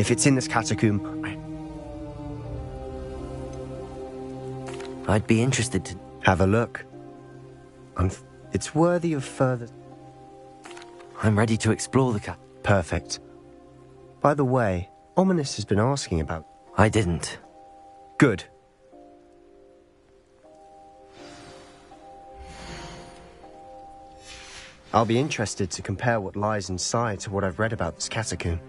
If it's in this catacomb, I'd be interested to... have a look. It's worthy of further... I'm ready to explore the Perfect. By the way, Ominous has been asking about... I didn't. Good. I'll be interested to compare what lies inside to what I've read about this catacomb.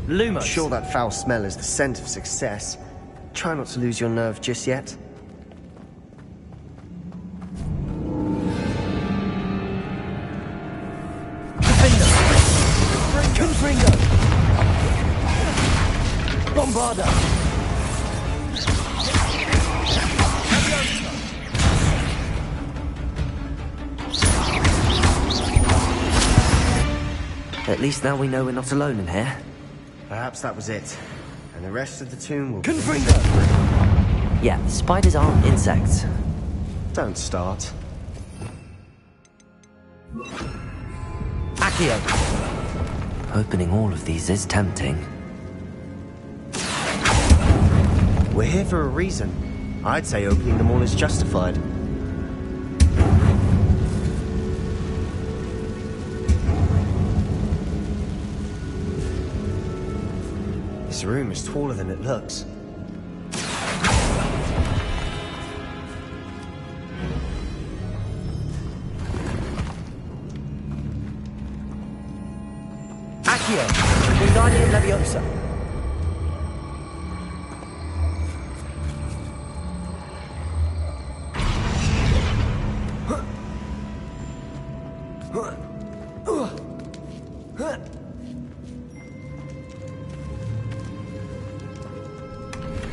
Lumos. I'm sure that foul smell is the scent of success. Try not to lose your nerve just yet. Confringo! Bombarda! At least now we know we're not alone in here. Perhaps that was it. And the rest of the tomb will... Confringo! Yeah, spiders aren't insects. Don't start. Accio! Opening all of these is tempting. We're here for a reason. I'd say opening them all is justified. This room is taller than it looks. Accio! Wingardium Leviosa!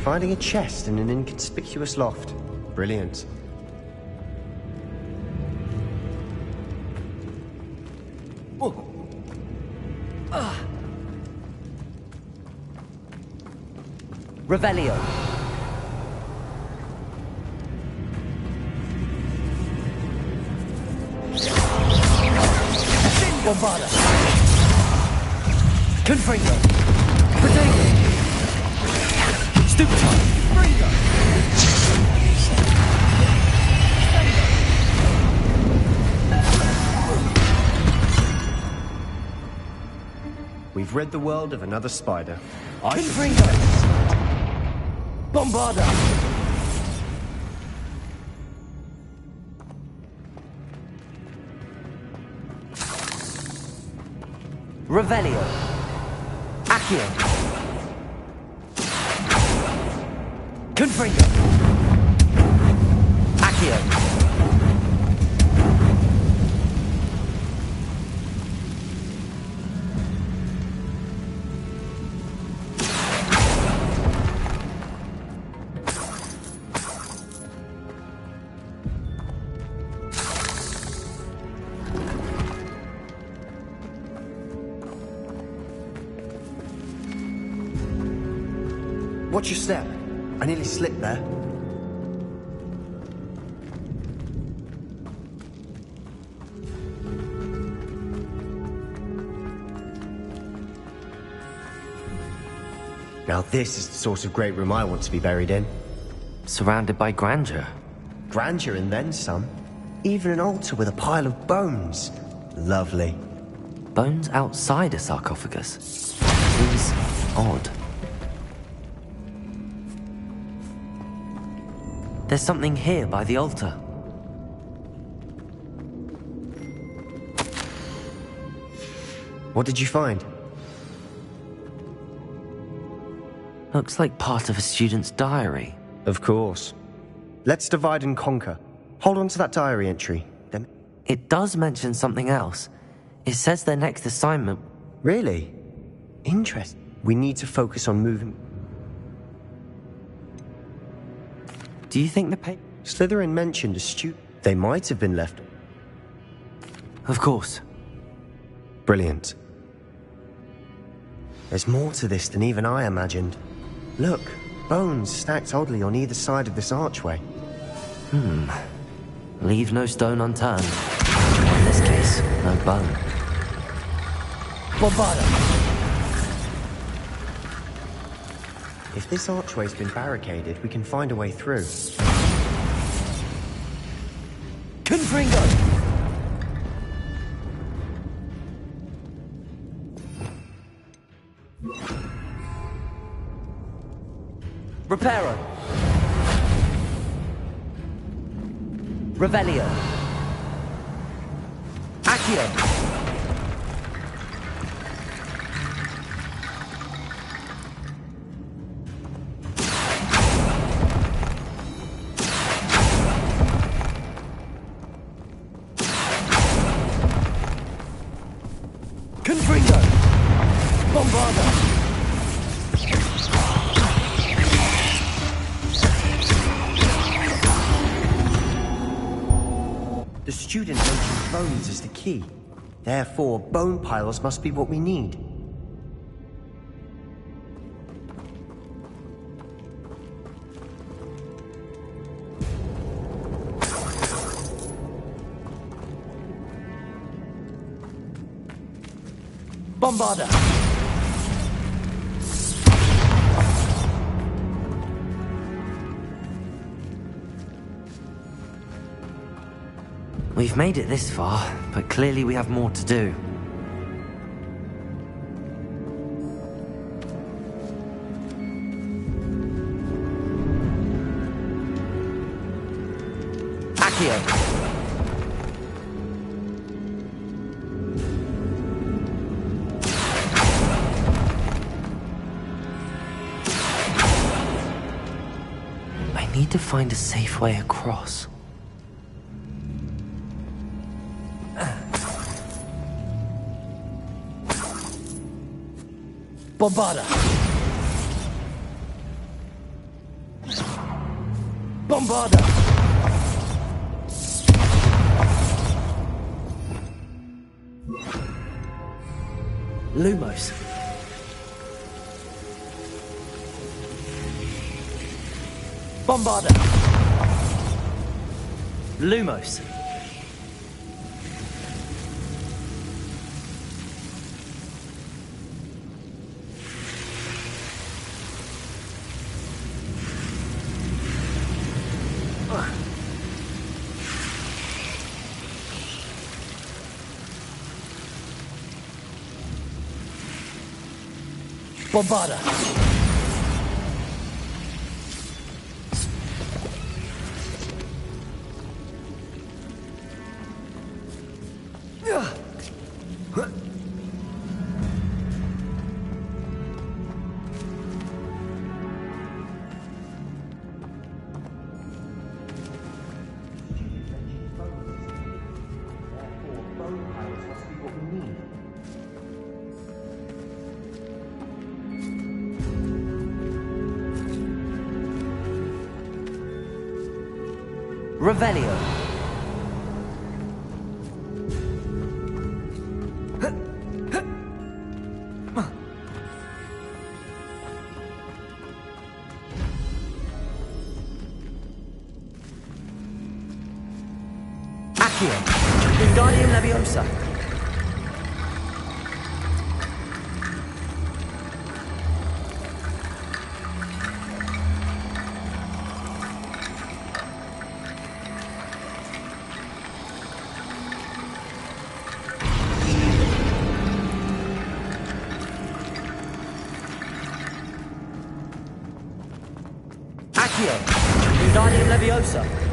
Finding a chest in an inconspicuous loft. Brilliant. Revelio. Bombarda. Confringo. Protego. Stupid. We've rid the world of another spider. Confringo. Bombarda. Revelio. Accio. Confringo. Accio. Watch your step. I nearly slipped there. Now this is the sort of great room I want to be buried in. Surrounded by grandeur. Grandeur and then some. Even an altar with a pile of bones. Lovely. Bones outside a sarcophagus. Seems odd. There's something here by the altar. What did you find? Looks like part of a student's diary. Of course. Let's divide and conquer. Hold on to that diary entry. Then... It does mention something else. It says their next assignment... Really? Interesting. We need to focus on moving... Do you think the Slytherin mentioned a student. They might have been left. Of course. Brilliant. There's more to this than even I imagined. Look, bones stacked oddly on either side of this archway. Leave no stone unturned. Or in this case, no bone. Bombarda! If this archway's been barricaded, we can find a way through. Confringo! Reparo! Revelio! Accio! Confringo! Bombarda! The student mentioned bones as the key. Therefore, bone piles must be what we need. Bombarda! We've made it this far, but clearly we have more to do. Accio! I need to find a safe way across. Bombarda! Bombarda! Lumos. Bombarda! Lumos. Bombarda! Revelio. Accio. Wingardium Leviosa. Accio. Wingardium Leviosa.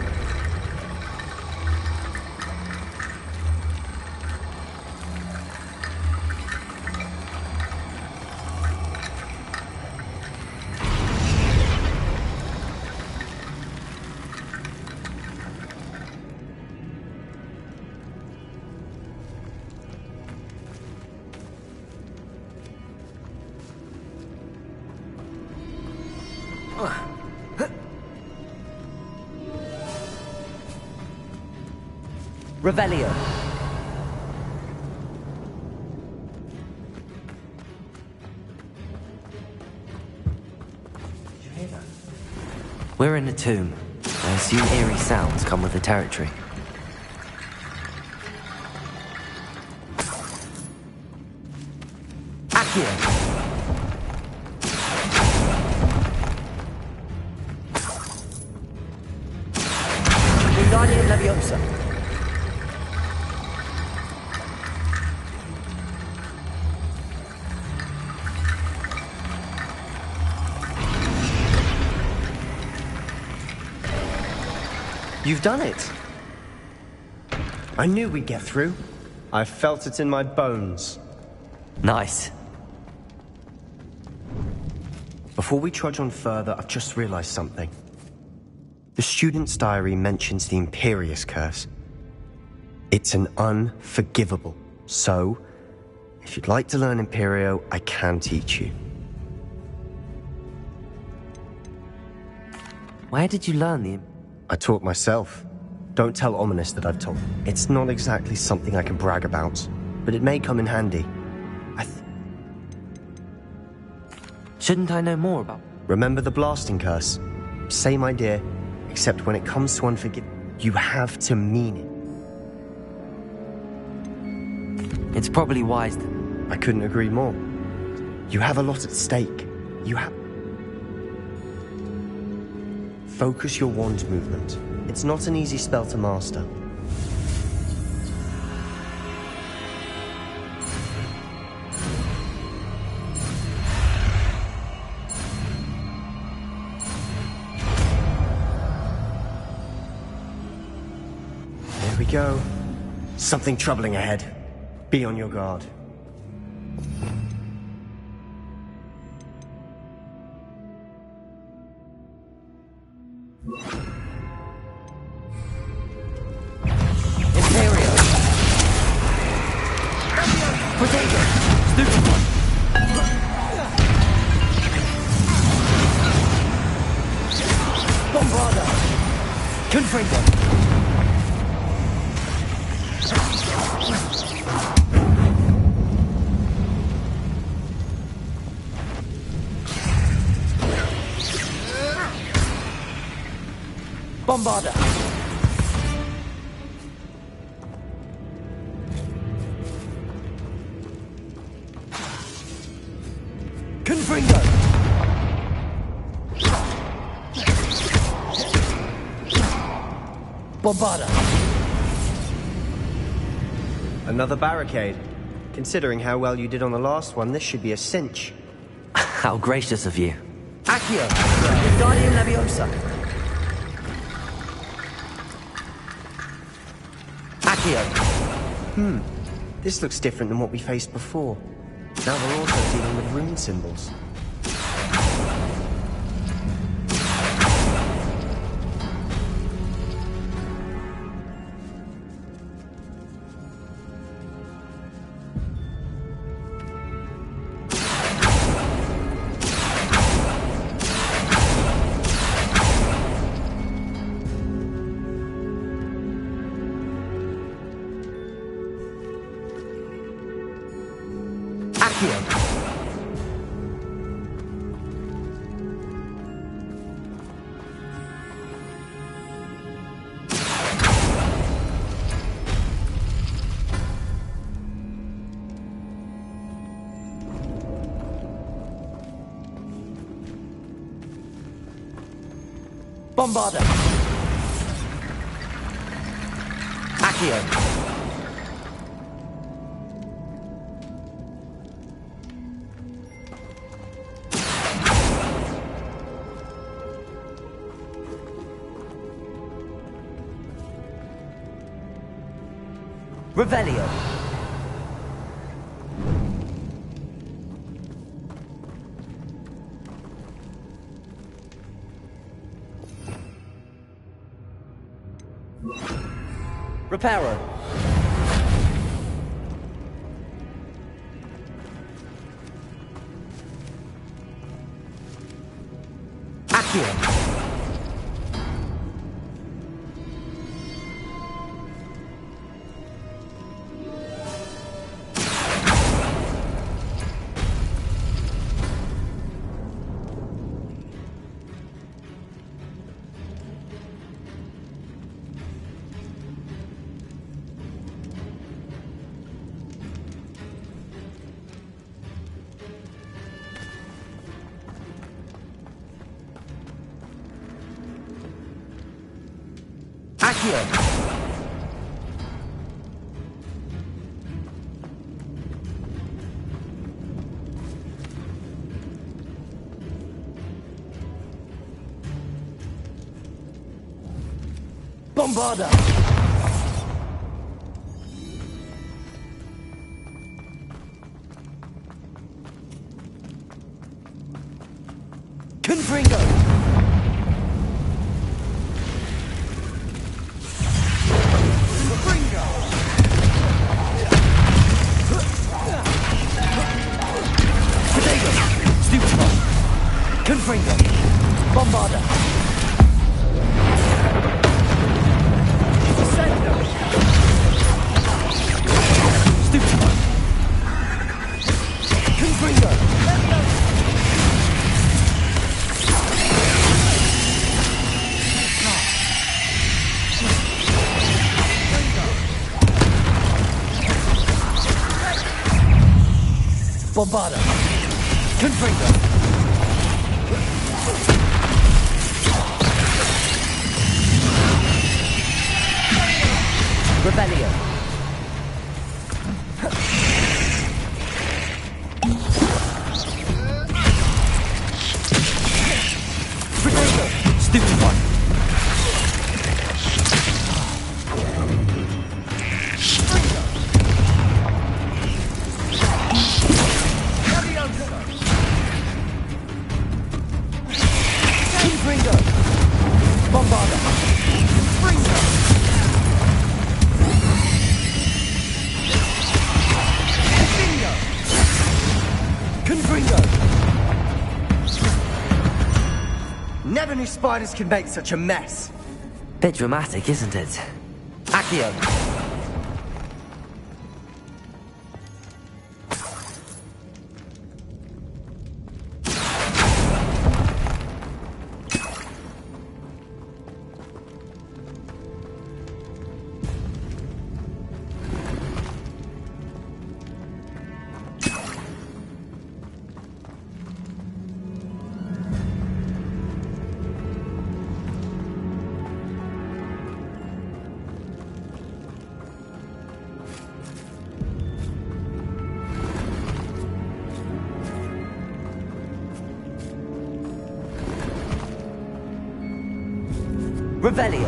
Revelio. We're in a tomb. I assume eerie sounds come with the territory. Accio! Wingardium Leviosa. You've done it! I knew we'd get through. I felt it in my bones. Nice. Before we trudge on further, I've just realized something. The student's diary mentions the Imperius Curse. It's an unforgivable. So, if you'd like to learn Imperio, I can teach you. Where did you learn the... I taught myself. Don't tell Ominous that I've taught. It's not exactly something I can brag about, but it may come in handy. Shouldn't I know more about... Remember the blasting curse? Same idea, except when it comes to you have to mean it. It's probably wise to... I couldn't agree more. You have a lot at stake. You have... Focus your wand movement. It's not an easy spell to master. There we go. Something troubling ahead. Be on your guard. Bombarda! Confringo! Bombarda! Another barricade. Considering how well you did on the last one, this should be a cinch. How gracious of you. Accio! Wingardium Leviosa! Accio! This looks different than what we faced before. Now we're also dealing with rune symbols. Bombarda! Accio! Revelio! Reparo! Accio! Accio. Bombarda. Confringo. Confringo. Bombarda. Stupefy. Confringo. Bombarda. Confringo. Rebellion. Potato. Stupefy. Confringo. Bombarda. Confringo. Confringo. Never knew spiders could make such a mess. Bit dramatic, isn't it? Accio. Rebellion.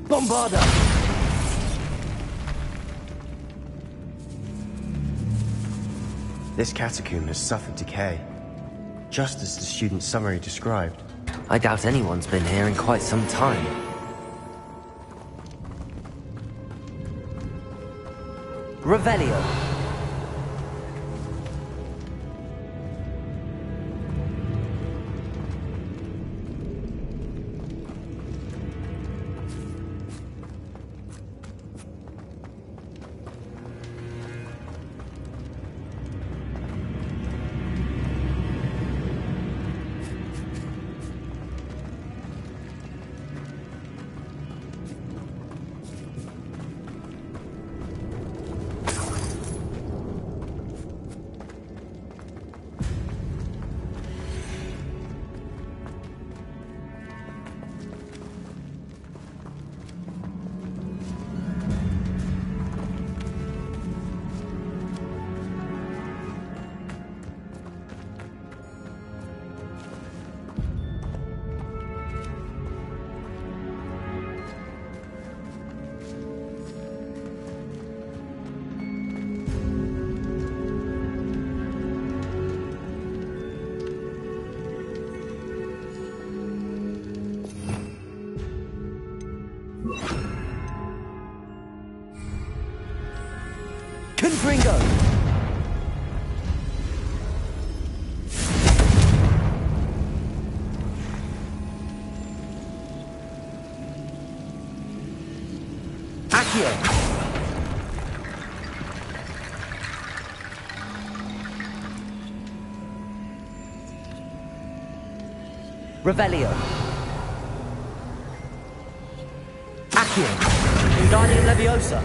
Bombarda. This catacomb has suffered decay, just as the student's summary described. I doubt anyone's been here in quite some time. Revelio. Confringo. Accio. Revelio. Accio. Wingardium Leviosa.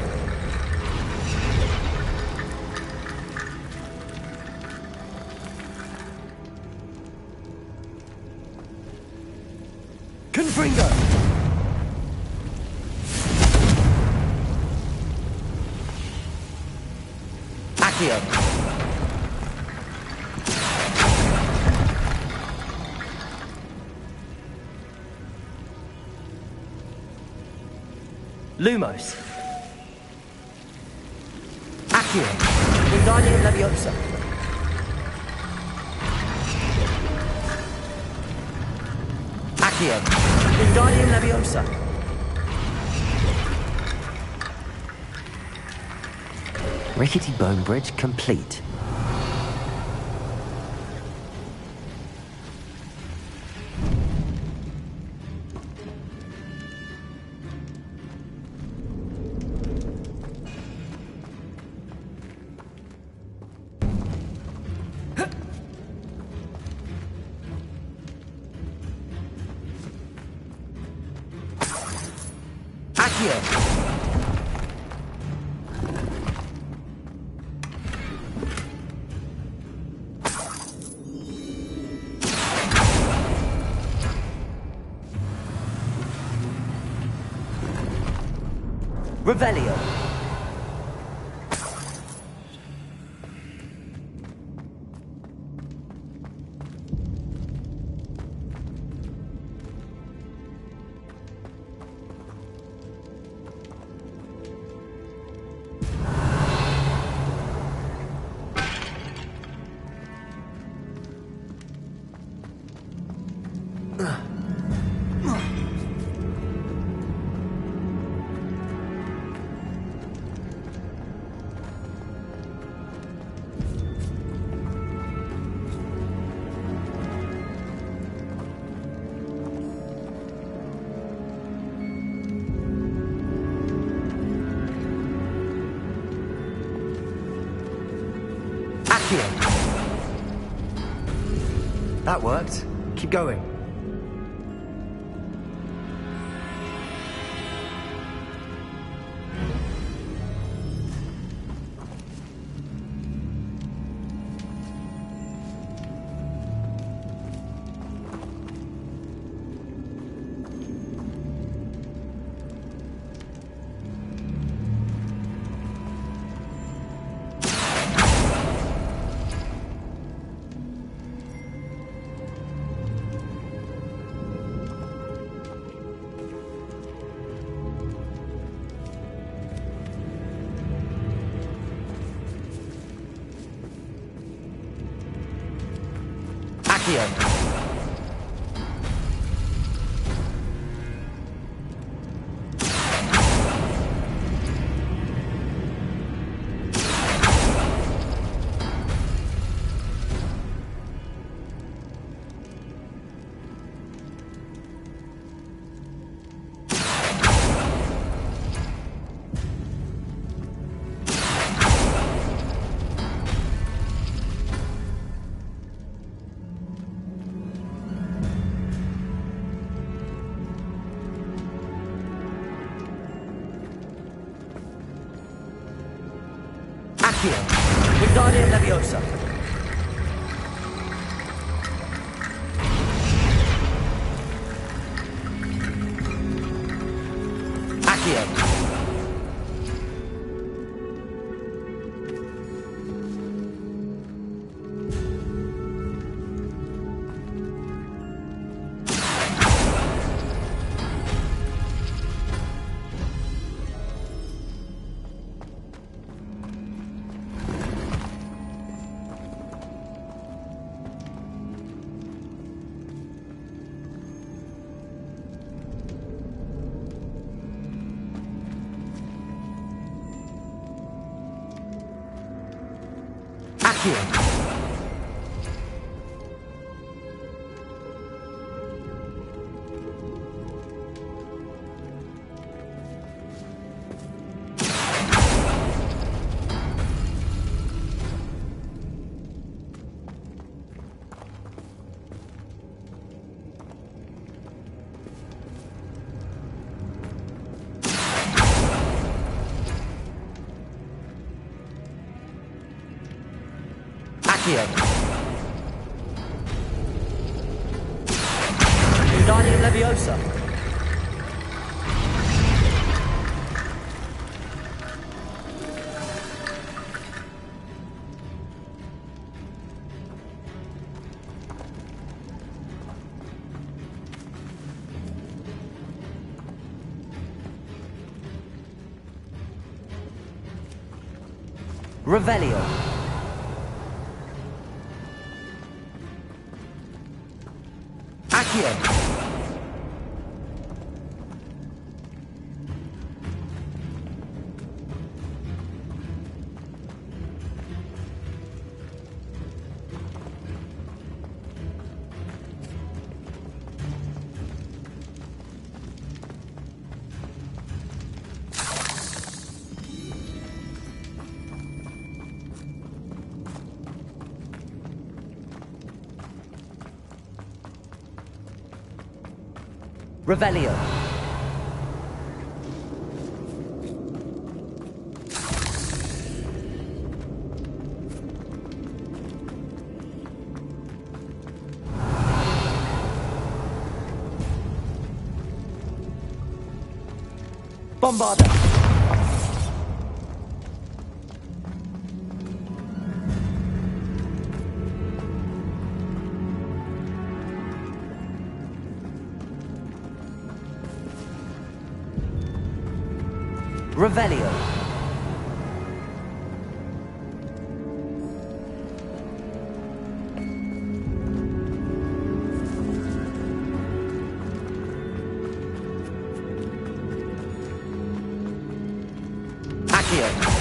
Confringo. Accio. Lumos. Accio. Wingardium Leviosa. Accio. Wingardium Leviosa. Rickety Bone Bridge complete. Revelio. That worked. Keep going. Accio. Wingardium Leviosa. Accio. Accio. Accio. Wingardium Leviosa. Revelio. Accio. Revelio. Bombarda. Revelio. Accio.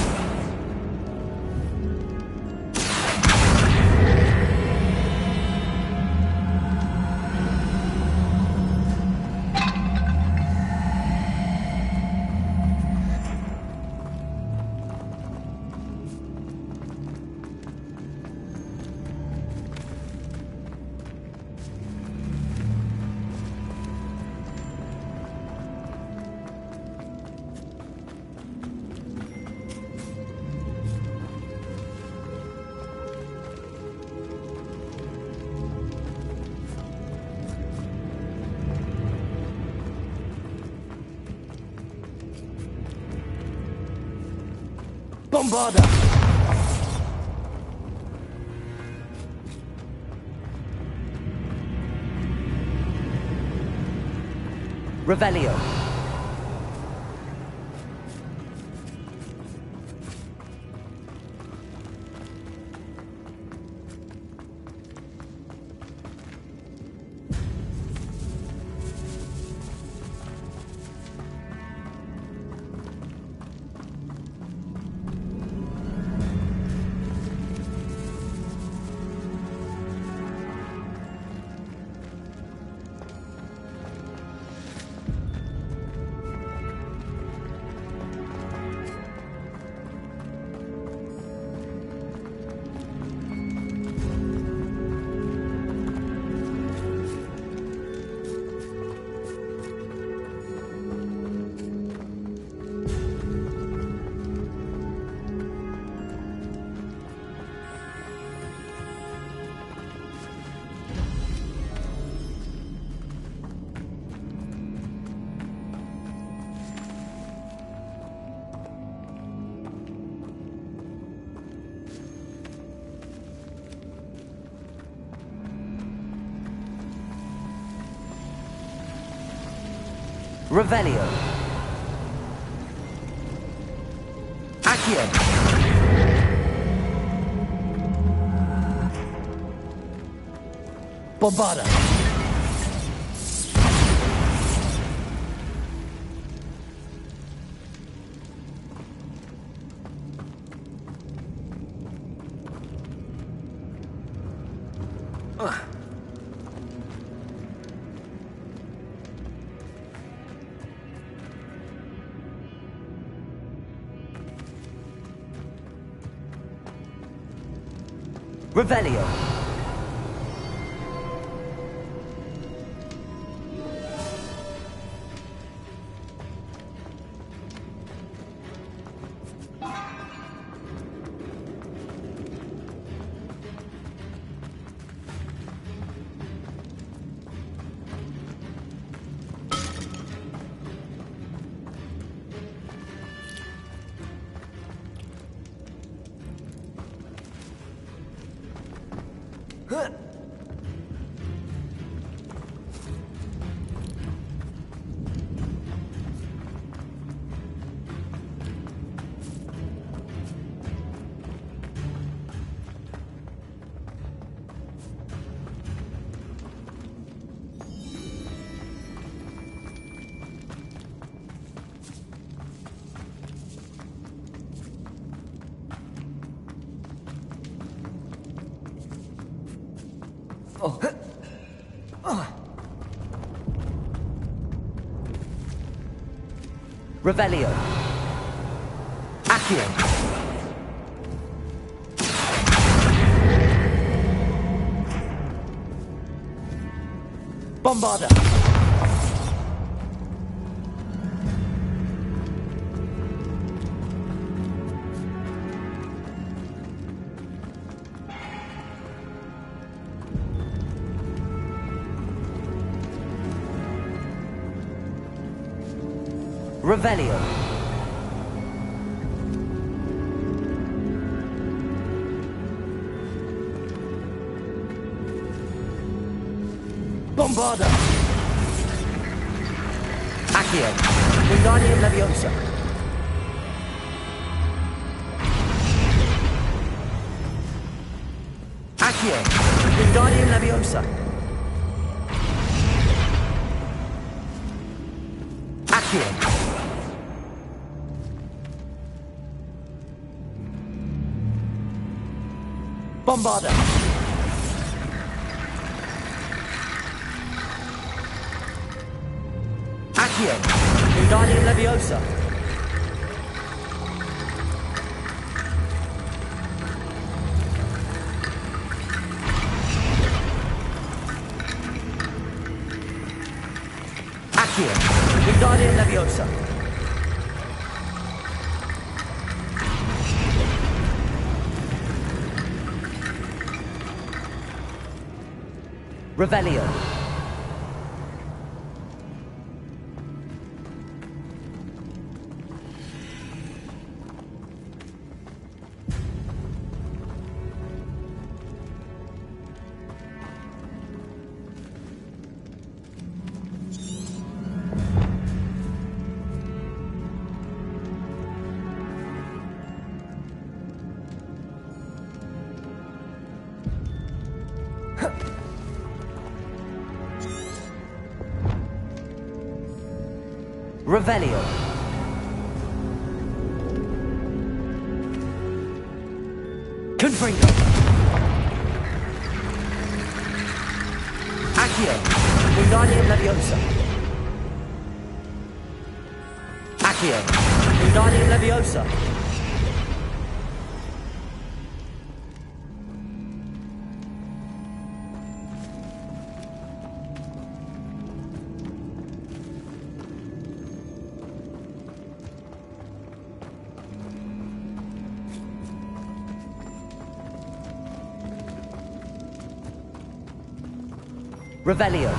Bombarda. Revelio. Revelio. Accio. Bombarda. Revelio. Revelio. Accio. Bombarda. Revelio. Bombarda. Accio. Wingardium Leviosa. Accio. Wingardium Leviosa. Accio. Bombarda. Accio. Wingardium Leviosa. Accio. Wingardium Leviosa. Revelio. Revelio. Confringo. Accio. Wingardium Leviosa. Accio. Wingardium Leviosa. Revelio.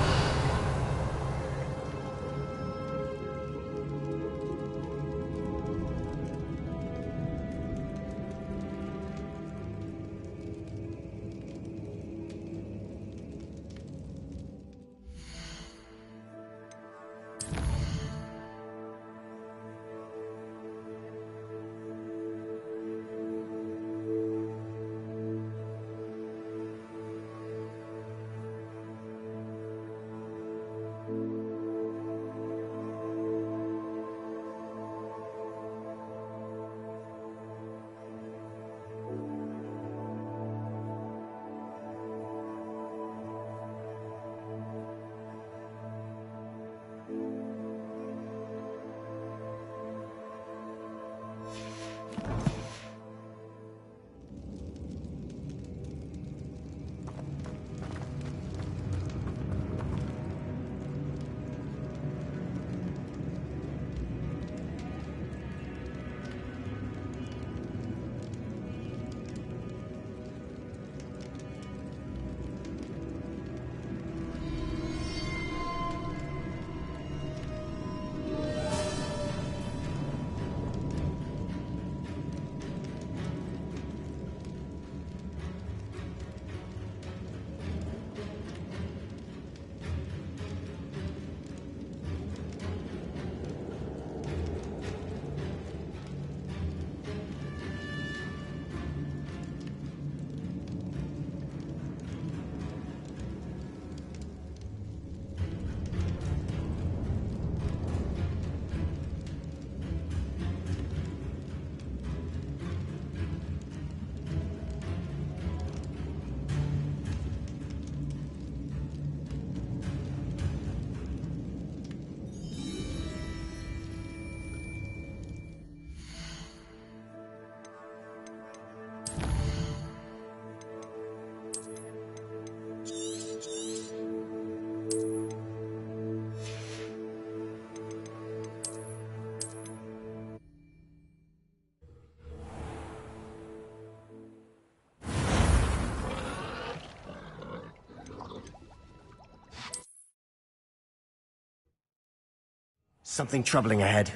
Something troubling ahead.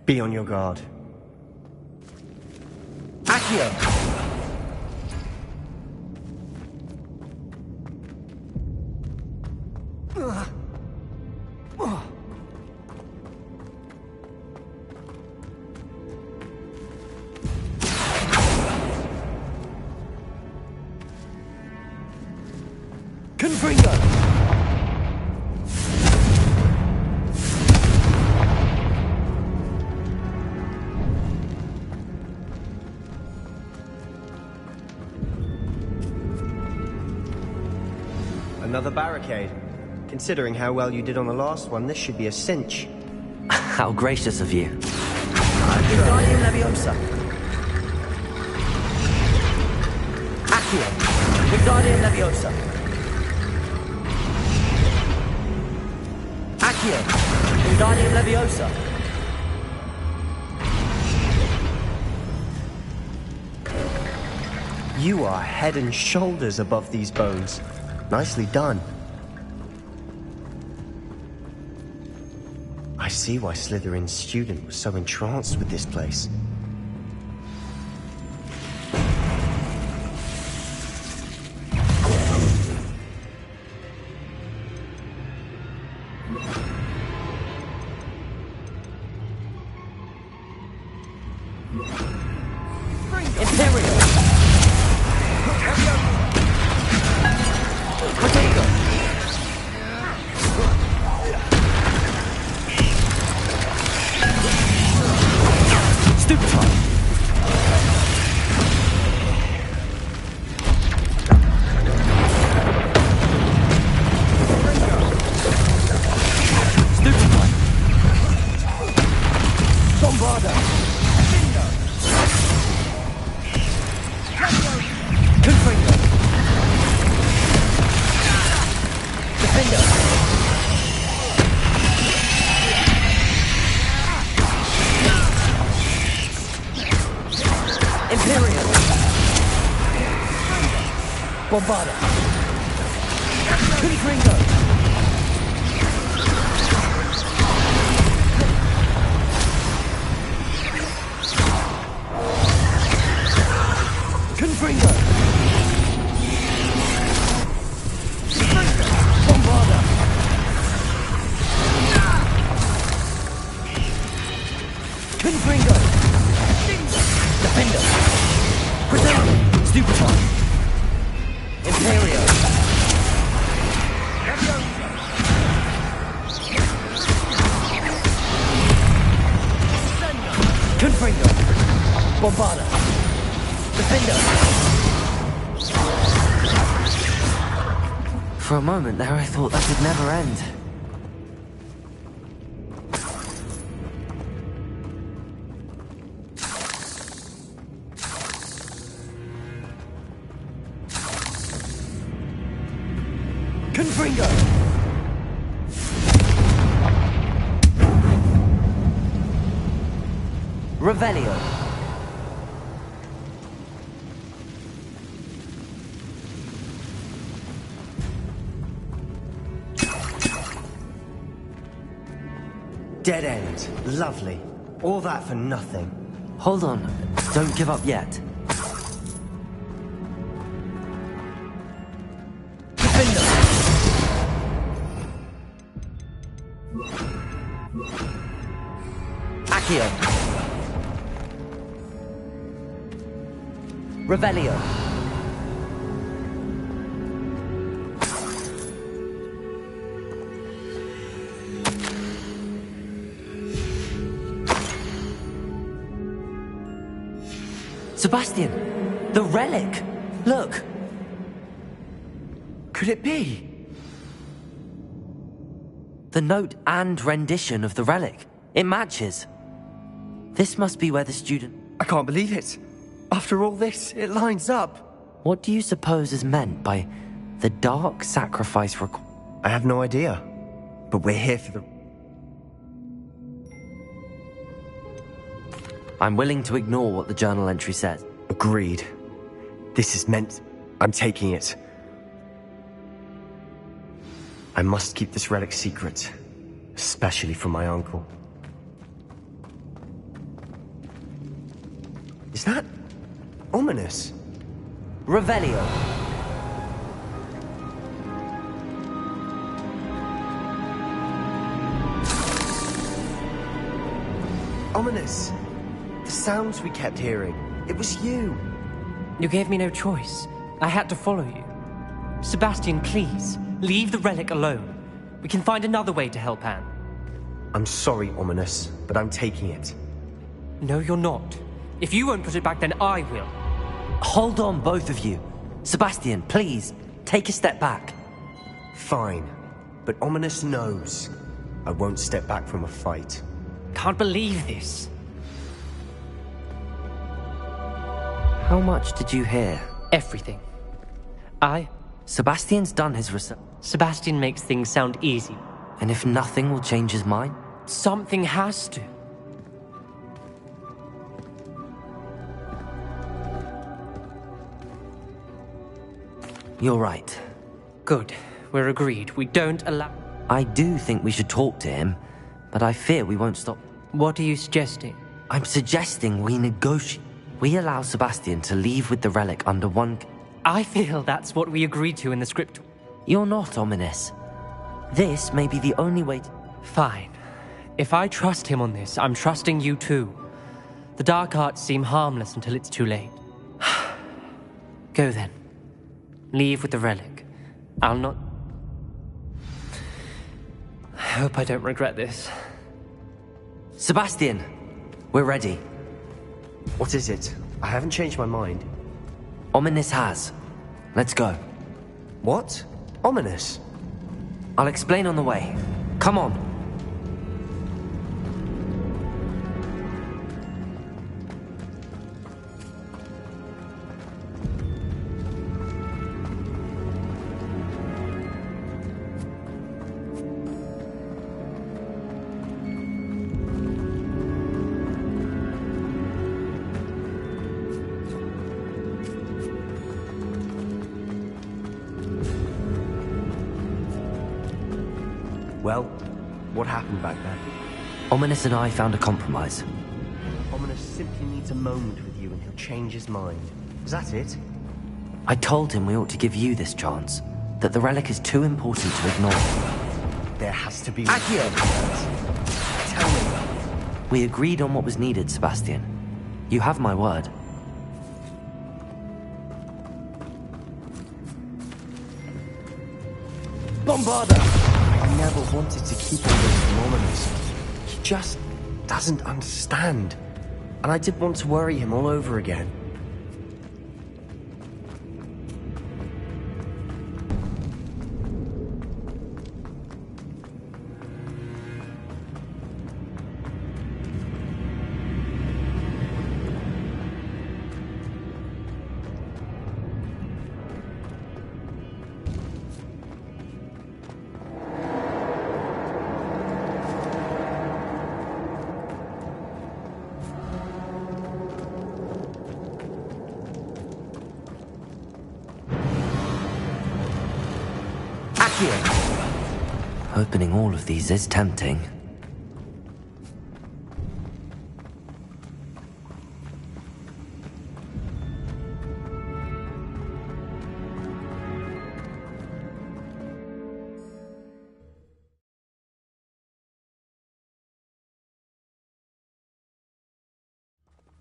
Be on your guard. Accio! Confringo! Another barricade. Considering how well you did on the last one, this should be a cinch. How gracious of you. Wingardium Leviosa! Accio! Wingardium Leviosa! Accio! Wingardium Leviosa! You are head and shoulders above these bones. Nicely done. I see why Slytherin's student was so entranced with this place. Imperial! Potato! Stupefy! Stupefy! Bombarda! Confringo! Defender! Imperial! Bombarda! Confringo! Confringo! Bombarda! Confringo! Defender! Crescendo! Stupefy! Imperial! Confringo! Bombarda! Defender! For a moment there I thought that would never end. Confringo! Revelio! Dead end. Lovely. All that for nothing. Hold on, don't give up yet. Defender! Accio! Revelio! Sebastian! The relic! Look! Could it be? The note and rendition of the relic. It matches. This must be where the student... I can't believe it. After all this, it lines up. What do you suppose is meant by the dark sacrifice I have no idea. But we're here for the... I'm willing to ignore what the journal entry says. Agreed. This is meant... I'm taking it. I must keep this relic secret. Especially from my uncle. that ominous? Revelio. Ominous! The sounds we kept hearing. It was you. You gave me no choice. I had to follow you. Sebastian, please, leave the relic alone. We can find another way to help Anne. I'm sorry, Ominous, but I'm taking it. No, you're not. If you won't put it back, then I will. Hold on, both of you. Sebastian, please, take a step back. Fine, but Ominous knows I won't step back from a fight. Can't believe this. How much did you hear? Everything. Sebastian's done his research. Sebastian makes things sound easy. And if nothing will change his mind? Something has to. You're right. Good. We're agreed. We don't allow... I do think we should talk to him, but I fear we won't stop. What are you suggesting? I'm suggesting we negotiate. We allow Sebastian to leave with the relic under one... I feel that's what we agreed to in the script. You're not ominous. This may be the only way to... Fine. If I trust him on this, I'm trusting you too. The dark arts seem harmless until it's too late. Go then. Leave with the relic. I'll not... I hope I don't regret this. Sebastian! We're ready. What is it? I haven't changed my mind. Ominous has. Let's go. What? Ominous? I'll explain on the way. Come on. Well, what happened back there? Ominous and I found a compromise. Ominous simply needs a moment with you and he'll change his mind. Is that it? I told him we ought to give you this chance, that the relic is too important to ignore. There has to be... Accio! Tell me. We agreed on what was needed, Sebastian. You have my word. Bombarda! I never wanted to keep him away from Ominous. He just doesn't understand. And I did want to worry him all over again. Opening all of these is tempting.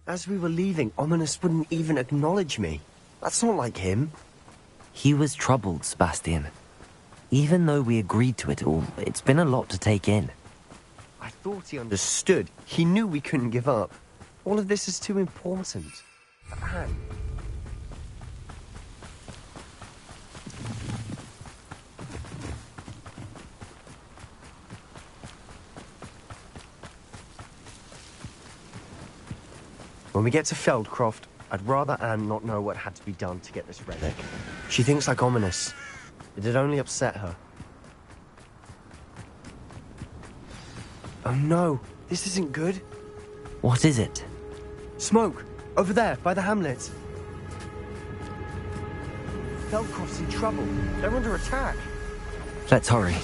As we were leaving, Ominous wouldn't even acknowledge me. That's not like him. He was troubled, Sebastian. Even though we agreed to it all, it's been a lot to take in. I thought he understood. He knew we couldn't give up. All of this is too important. Anne. When we get to Feldcroft, I'd rather Anne not know what had to be done to get this relic. She thinks like Ominous. It'd only upset her. Oh no, this isn't good. What is it? Smoke! Over there, by the hamlet. Feldcroft's in trouble. They're under attack. Let's hurry.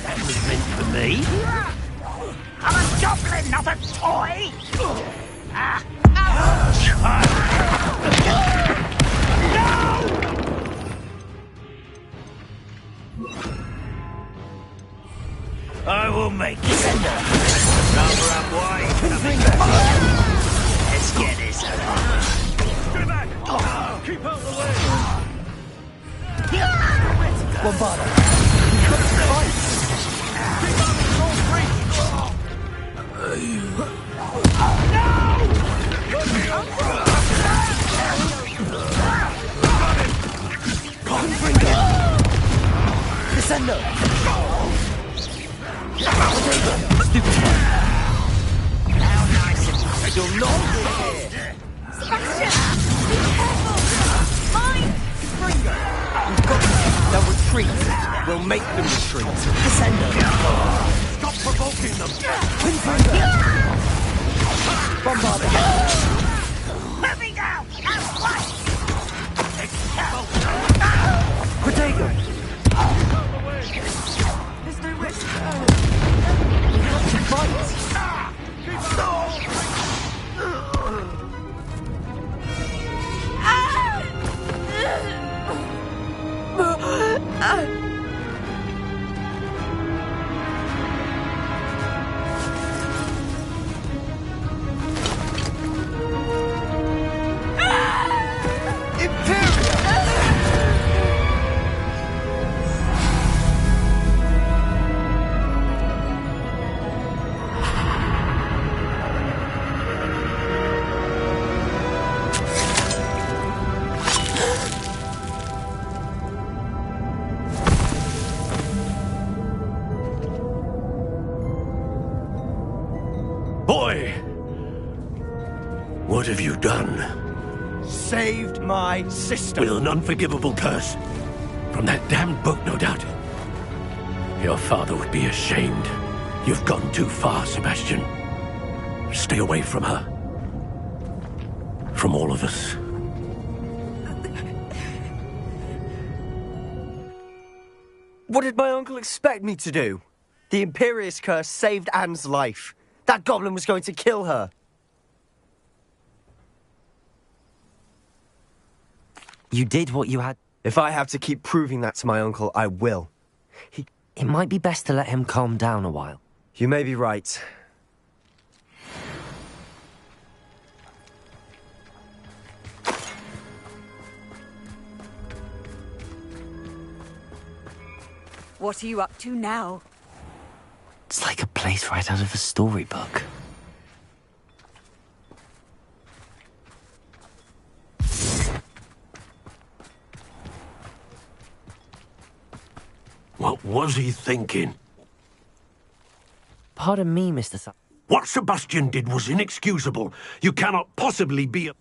That was meant for me. goblin, not a toy! I will make it. Number up wide. Let's get this. Stay back! Keep out the way! Bombarda. Descendo. Stupid. How nice of you. I do not here. Sebastian! Be careful! Mine! We've got them. They'll retreat. We'll make them retreat. Descendo. Stop provoking them. Bombarda. Let me down! Now what? Protego. There's no risk. We have to fight. Boy! What have you done? Saved my sister. With an unforgivable curse. From that damned book, no doubt. Your father would be ashamed. You've gone too far, Sebastian. Stay away from her. From all of us. What did my uncle expect me to do? The Imperious Curse saved Anne's life. That goblin was going to kill her. You did what you had. If I have to keep proving that to my uncle, I will. It might be best to let him calm down a while. You may be right. What are you up to now? It's like a place right out of a storybook. What was he thinking? Pardon me, Mr. What Sebastian did was inexcusable. You cannot possibly be a...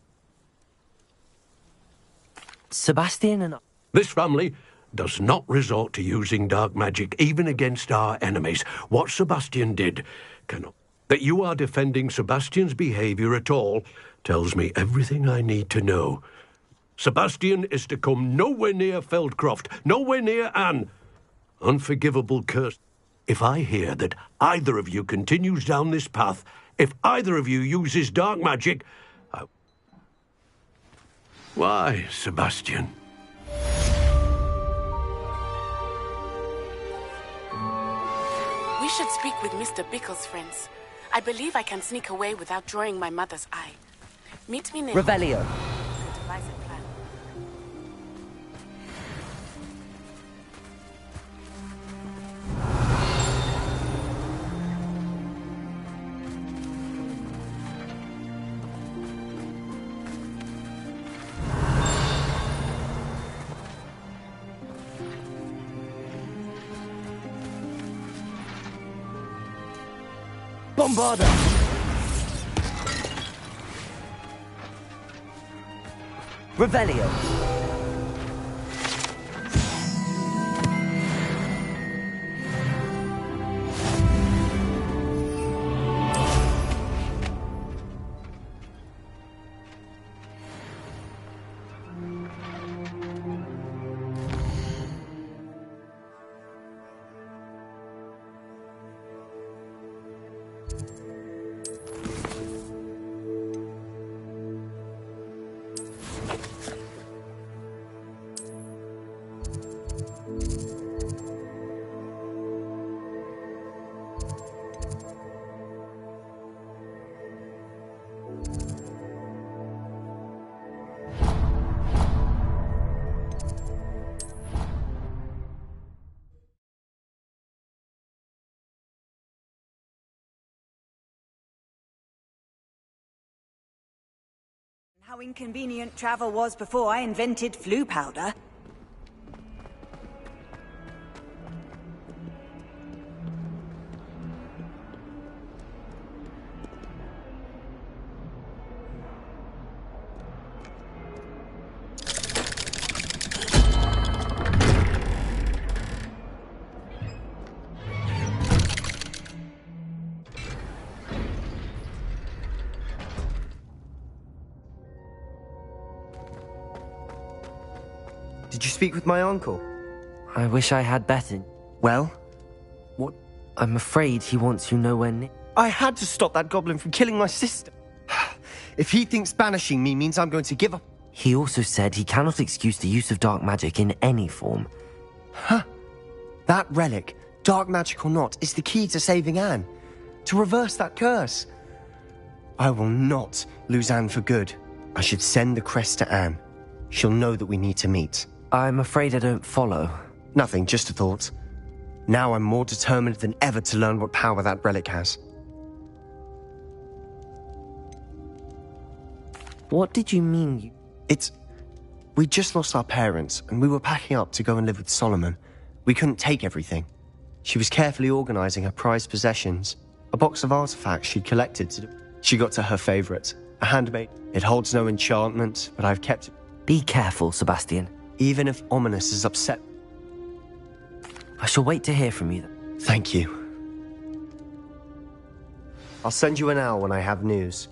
Sebastian and... This family does not resort to using dark magic, even against our enemies. What Sebastian did cannot... That you are defending Sebastian's behavior at all tells me everything I need to know. Sebastian is to come nowhere near Feldcroft, nowhere near Anne. Unforgivable curse. If I hear that either of you continues down this path, if either of you uses dark magic, Why, Sebastian? We should speak with Mr. Bickle's friends. I believe I can sneak away without drawing my mother's eye. Meet me near... Revelio. To devise a plan. Bombarda! Revelio. How inconvenient travel was before I invented flu powder. Did you speak with my uncle? I wish I had better. Well? What? I'm afraid he wants you nowhere near. I had to stop that goblin from killing my sister. If he thinks banishing me means I'm going to give up... He also said he cannot excuse the use of dark magic in any form. Huh. That relic, dark magic or not, is the key to saving Anne. To reverse that curse. I will not lose Anne for good. I should send the crest to Anne. She'll know that we need to meet. I'm afraid I don't follow. Nothing, just a thought. Now I'm more determined than ever to learn what power that relic has. What did you mean? We just lost our parents, and we were packing up to go and live with Solomon. We couldn't take everything. She was carefully organizing her prized possessions, a box of artifacts she'd collected. She got to her favorite, a handmade. It holds no enchantment, but I've kept it. Be careful, Sebastian. Even if Ominous is upset. I shall wait to hear from you then. Thank you. I'll send you an owl when I have news.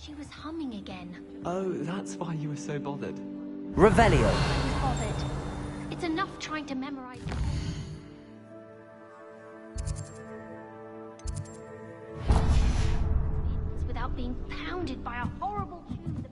She was humming again. Oh, that's why you were so bothered. Revelio. I was bothered. It's enough trying to memorize. Without being pounded by a horrible tune.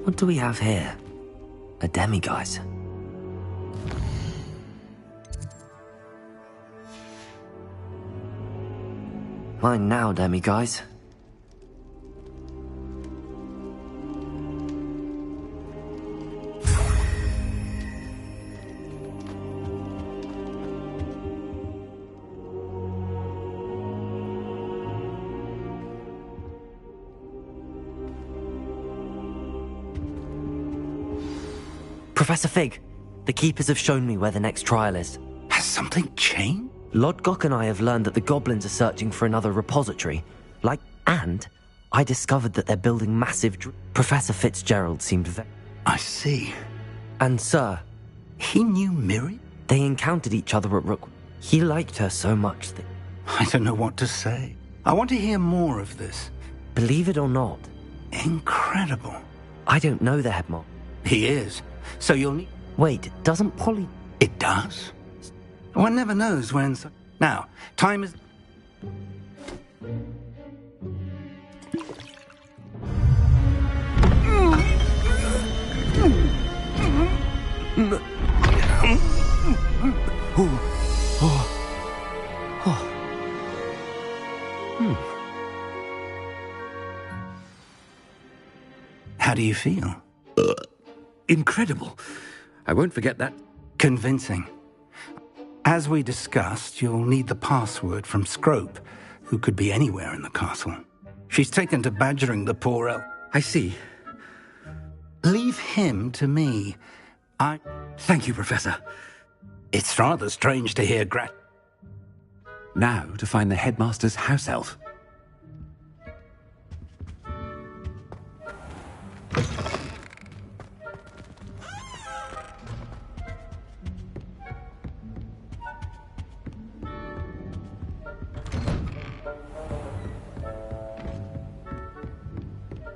What do we have here? A demiguise. Mine now, demiguise. Professor Fig, the Keepers have shown me where the next trial is. Has something changed? Lodgok and I have learned that the goblins are searching for another repository. And I discovered that they're building massive... Professor Fitzgerald seemed very... I see. And sir... He knew Miri? They encountered each other at Rook. He liked her so much that... I don't know what to say. I want to hear more of this. Believe it or not... Incredible. I don't know the headmaster. He is. So you'll need... Wait, doesn't Polly... It does? One never knows when... Now, time is... How do you feel? Incredible. I won't forget that. Convincing. As we discussed, you'll need the password from Scrope, who could be anywhere in the castle. She's taken to badgering the poor elf. I see. Leave him to me. Thank you, Professor. It's rather strange to hear Now to find the headmaster's house elf.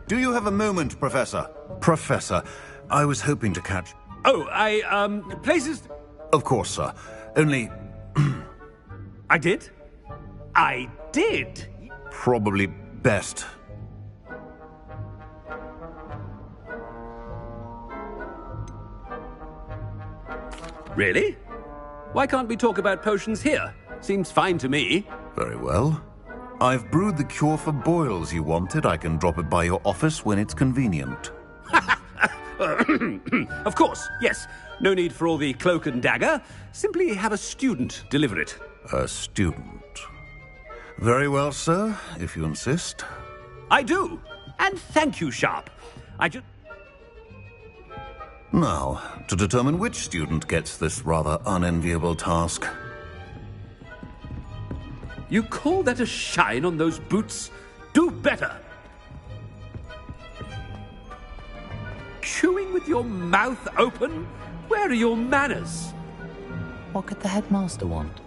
Do you have a moment, Professor? Professor, I was hoping to catch... Oh, places... Of course, sir. Only... I did? I did? Probably best. Really? Why can't we talk about potions here? Seems fine to me. Very well. I've brewed the cure for boils you wanted. I can drop it by your office when it's convenient. Of course, yes. No need for all the cloak and dagger. Simply have a student deliver it. A student? Very well, sir, if you insist. I do. And thank you, Sharp. Now, to determine which student gets this rather unenviable task. You call that a shine on those boots? Do better! Chewing with your mouth open? Where are your manners? What could the headmaster want?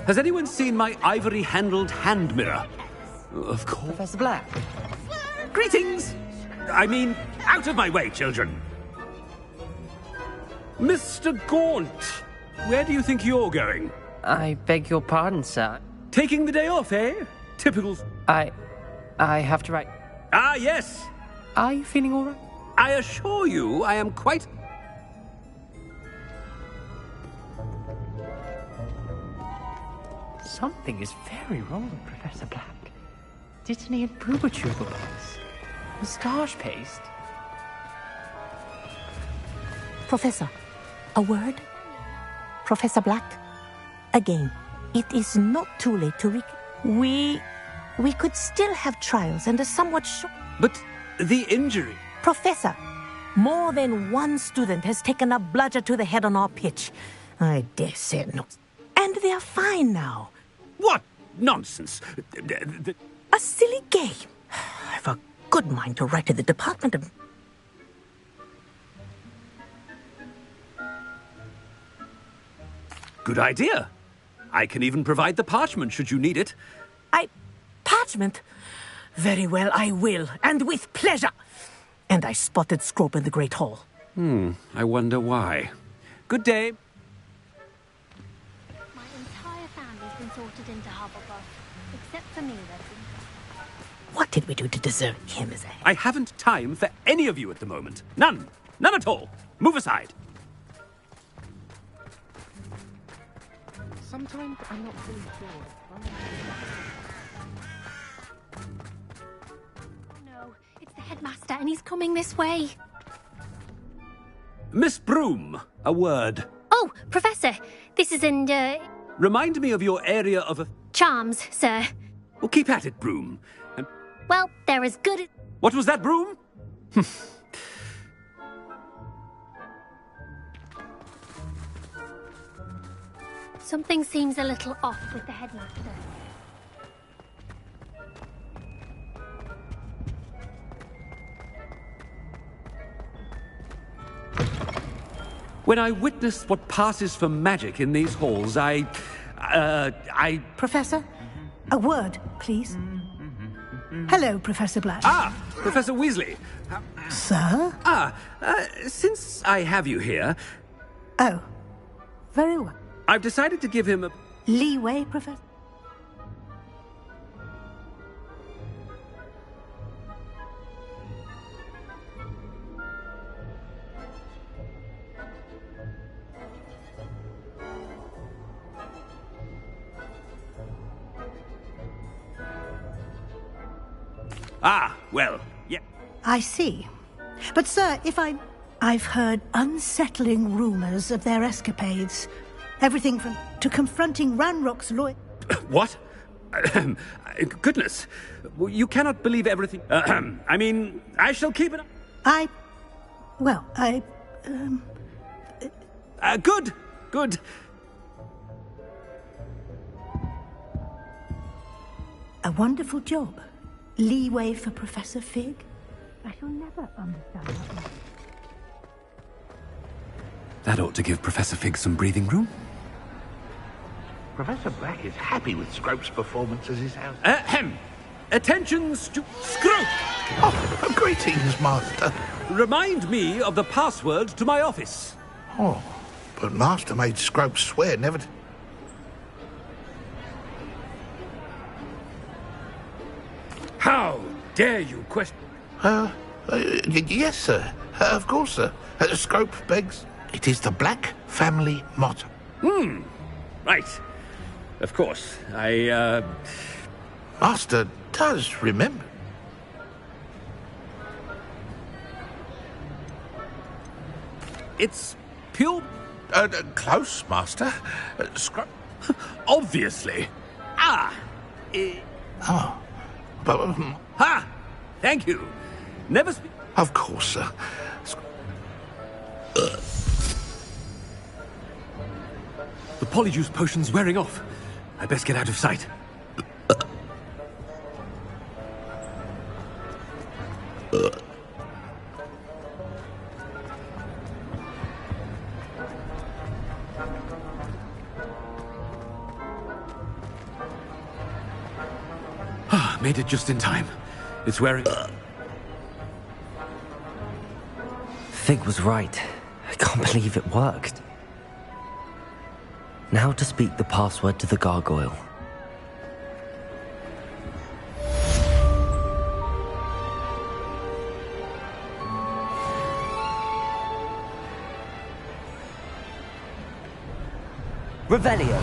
Has anyone seen my ivory-handled hand mirror? Of course. Professor Black. Greetings! I mean, out of my way, children. Mr. Gaunt, where do you think you're going? I beg your pardon, sir. Taking the day off, eh? Typical... I have to write... Ah, yes! Are you feeling all right? I assure you, I am quite... Something is very wrong with Professor Black. Dittany and boober tubercles. Moustache paste. Professor, a word? Professor Black? Again, it is not too late to We could still have trials and a somewhat short... But the injury... Professor, more than one student has taken a bludger to the head on our pitch. I dare say not. And they are fine now. What nonsense! A silly game. I've a good mind to write to the Department of... Good idea. I can even provide the parchment should you need it. Parchment? Very well, I will, and with pleasure. And I spotted Scrope in the Great Hall. I wonder why. Good day. My entire family's been sorted into Hufflepuff, except for me, Reggie. What did we do to deserve him as a... I haven't time for any of you at the moment. None. None at all. Move aside. Sometimes I'm not fully sure. No, it's the headmaster, and he's coming this way. Miss Broom, a word. Oh, Professor, this is in, Remind me of your area of... charms, sir. Well, keep at it, Broom. And... Well, they're as good as... What was that, Broom? Something seems a little off with the headmaster. When I witness what passes for magic in these halls, Professor, a word, please. Hello, Professor Black. Ah, Professor Weasley. Sir? Since I have you here... Oh, very well. I've decided to give him a... Leeway, Professor? Ah, well, yeah. I see. But, sir, I've heard unsettling rumors of their escapades. Everything from to confronting Ranrock's lawyer... What? Goodness. You cannot believe everything. I mean, I shall keep it... Good. A wonderful job. Leeway for Professor Fig. I shall never understand that. That ought to give Professor Fig some breathing room. Professor Black is happy with Scrope's performance as his house. Attention, Scrope! Oh, greetings, Master. Remind me of the password to my office. Oh, but Master made Scrope swear never to... How dare you question... yes, sir. Of course, sir. Scrope begs... It is the Black family motto. Right. Of course. Master does remember. It's pure... Close, Master. Obviously. But... Ha! Thank you. Never speak... Of course, sir. The polyjuice potion's wearing off. I best get out of sight. Made it just in time. It's wearing... Fig was right. I can't believe it worked. Now to speak the password to the gargoyle. Revelio.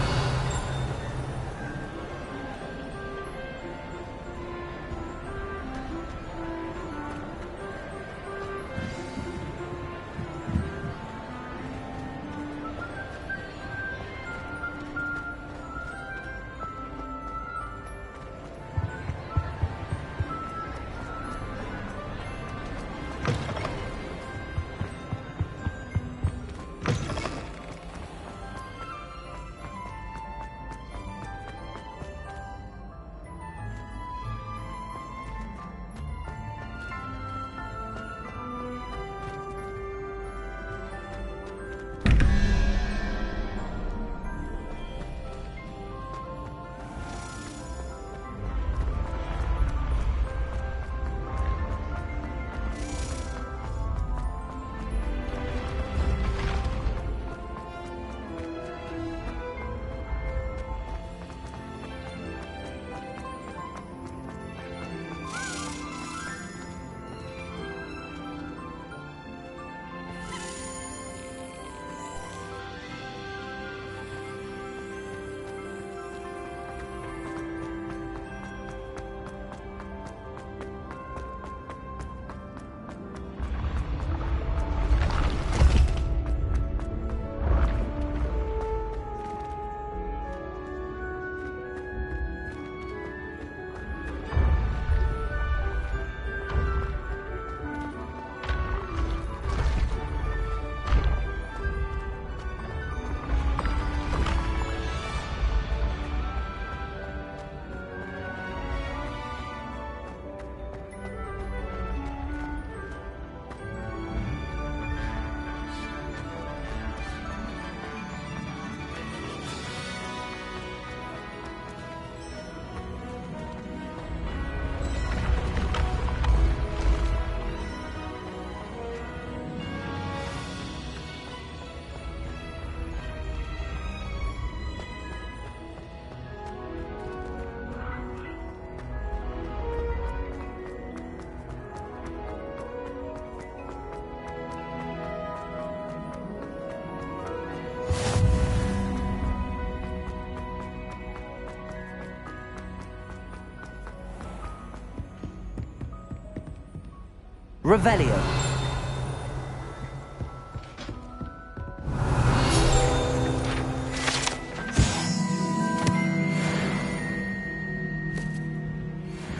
Revelio.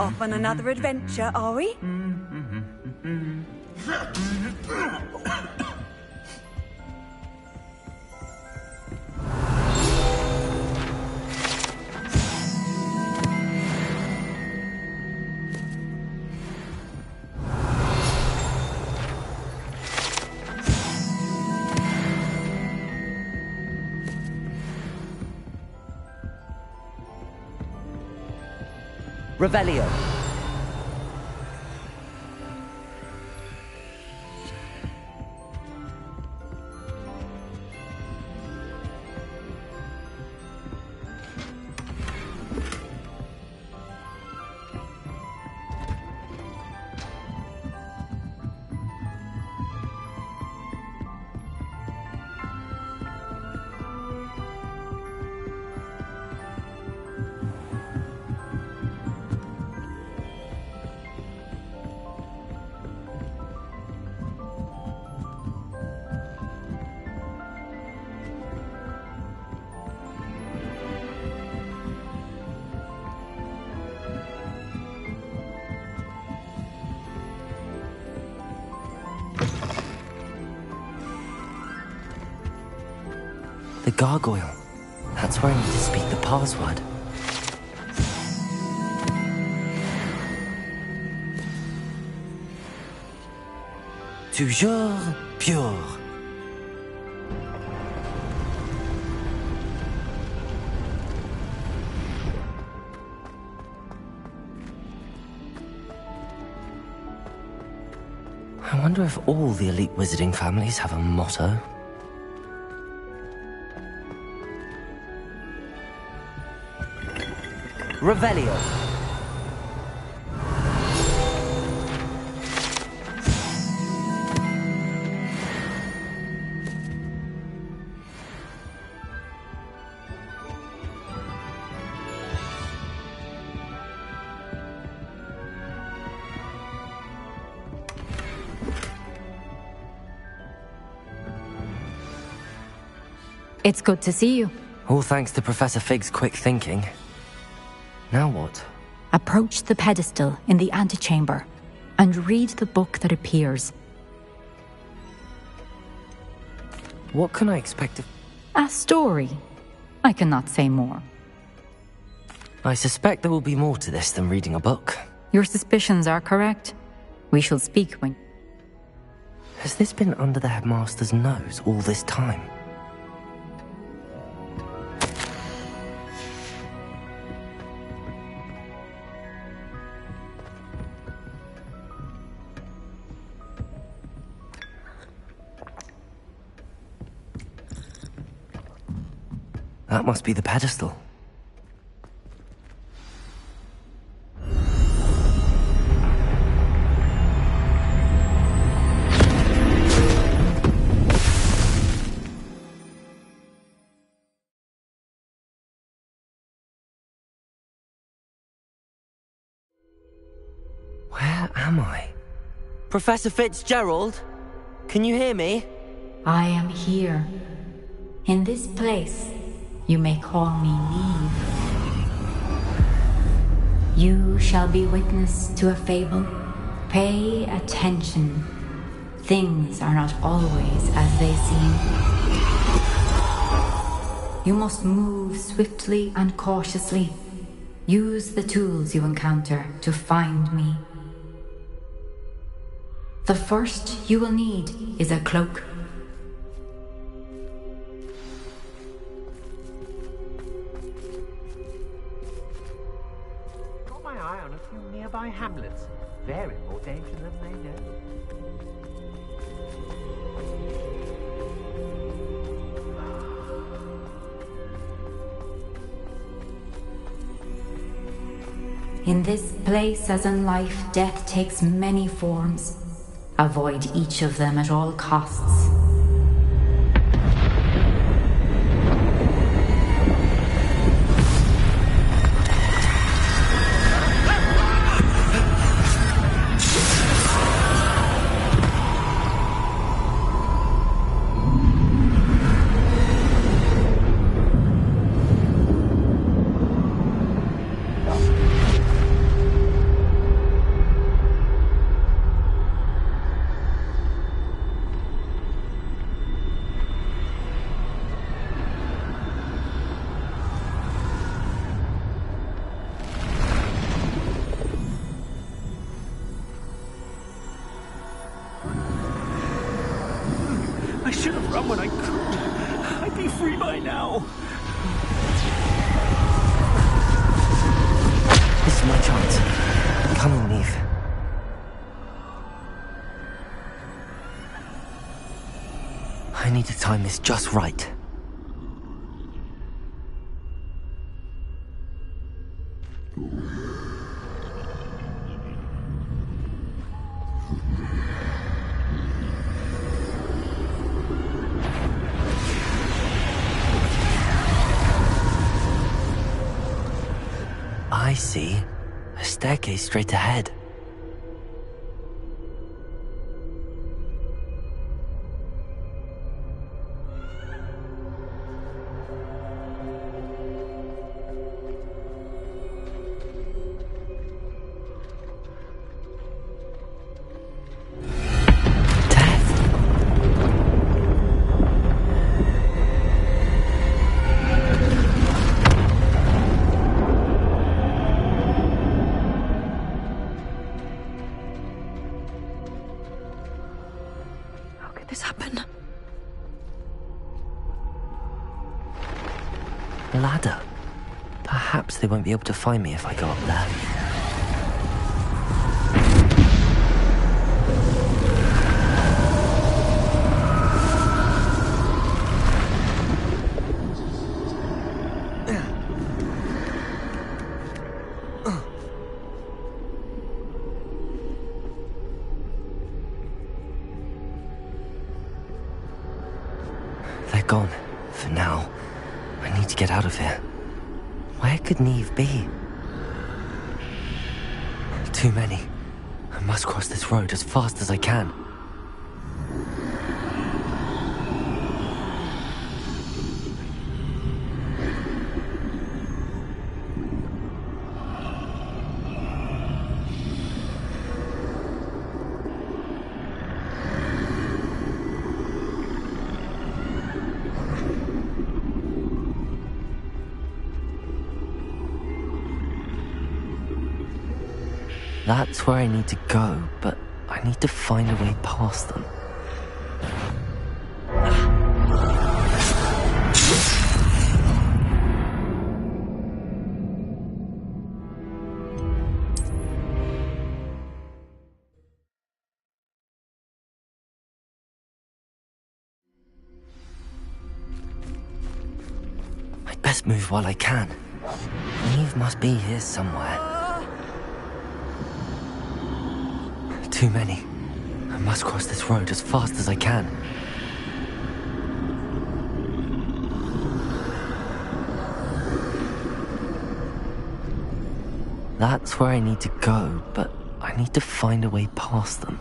Off on another adventure, are we? Revelio. The gargoyle. That's where I need to speak the password. Toujours pure. I wonder if all the elite wizarding families have a motto. Revelio. It's good to see you. All thanks to Professor Fig's quick thinking. Now what? Approach the pedestal in the antechamber and read the book that appears. What can I expect of... A story. I cannot say more. I suspect there will be more to this than reading a book. Your suspicions are correct. We shall speak when... Has this been under the headmaster's nose all this time? That must be the pedestal. Where am I? Professor Fitzgerald? Can you hear me? I am here. In this place, you may call me Neve. You shall be witness to a fable. Pay attention. Things are not always as they seem. You must move swiftly and cautiously. Use the tools you encounter to find me. The first you will need is a cloak. Got my eye on a few nearby hamlets. They're in more danger than they know. In this place, as in life, death takes many forms. Avoid each of them at all costs. someone I could. I'd be free by now. This is my chance. Come on, Neve. I need to time this just right. I see. A staircase straight ahead. Ladder. Perhaps they won't be able to find me if I go up there. They're gone. For now. I need to get out of here. Where could Neve be? Too many. I must cross this road as fast as I can. That's where I need to go, but I need to find a way past them. I'd best move while I can. Neve must be here somewhere. Too many. I must cross this road as fast as I can. That's where I need to go, but I need to find a way past them.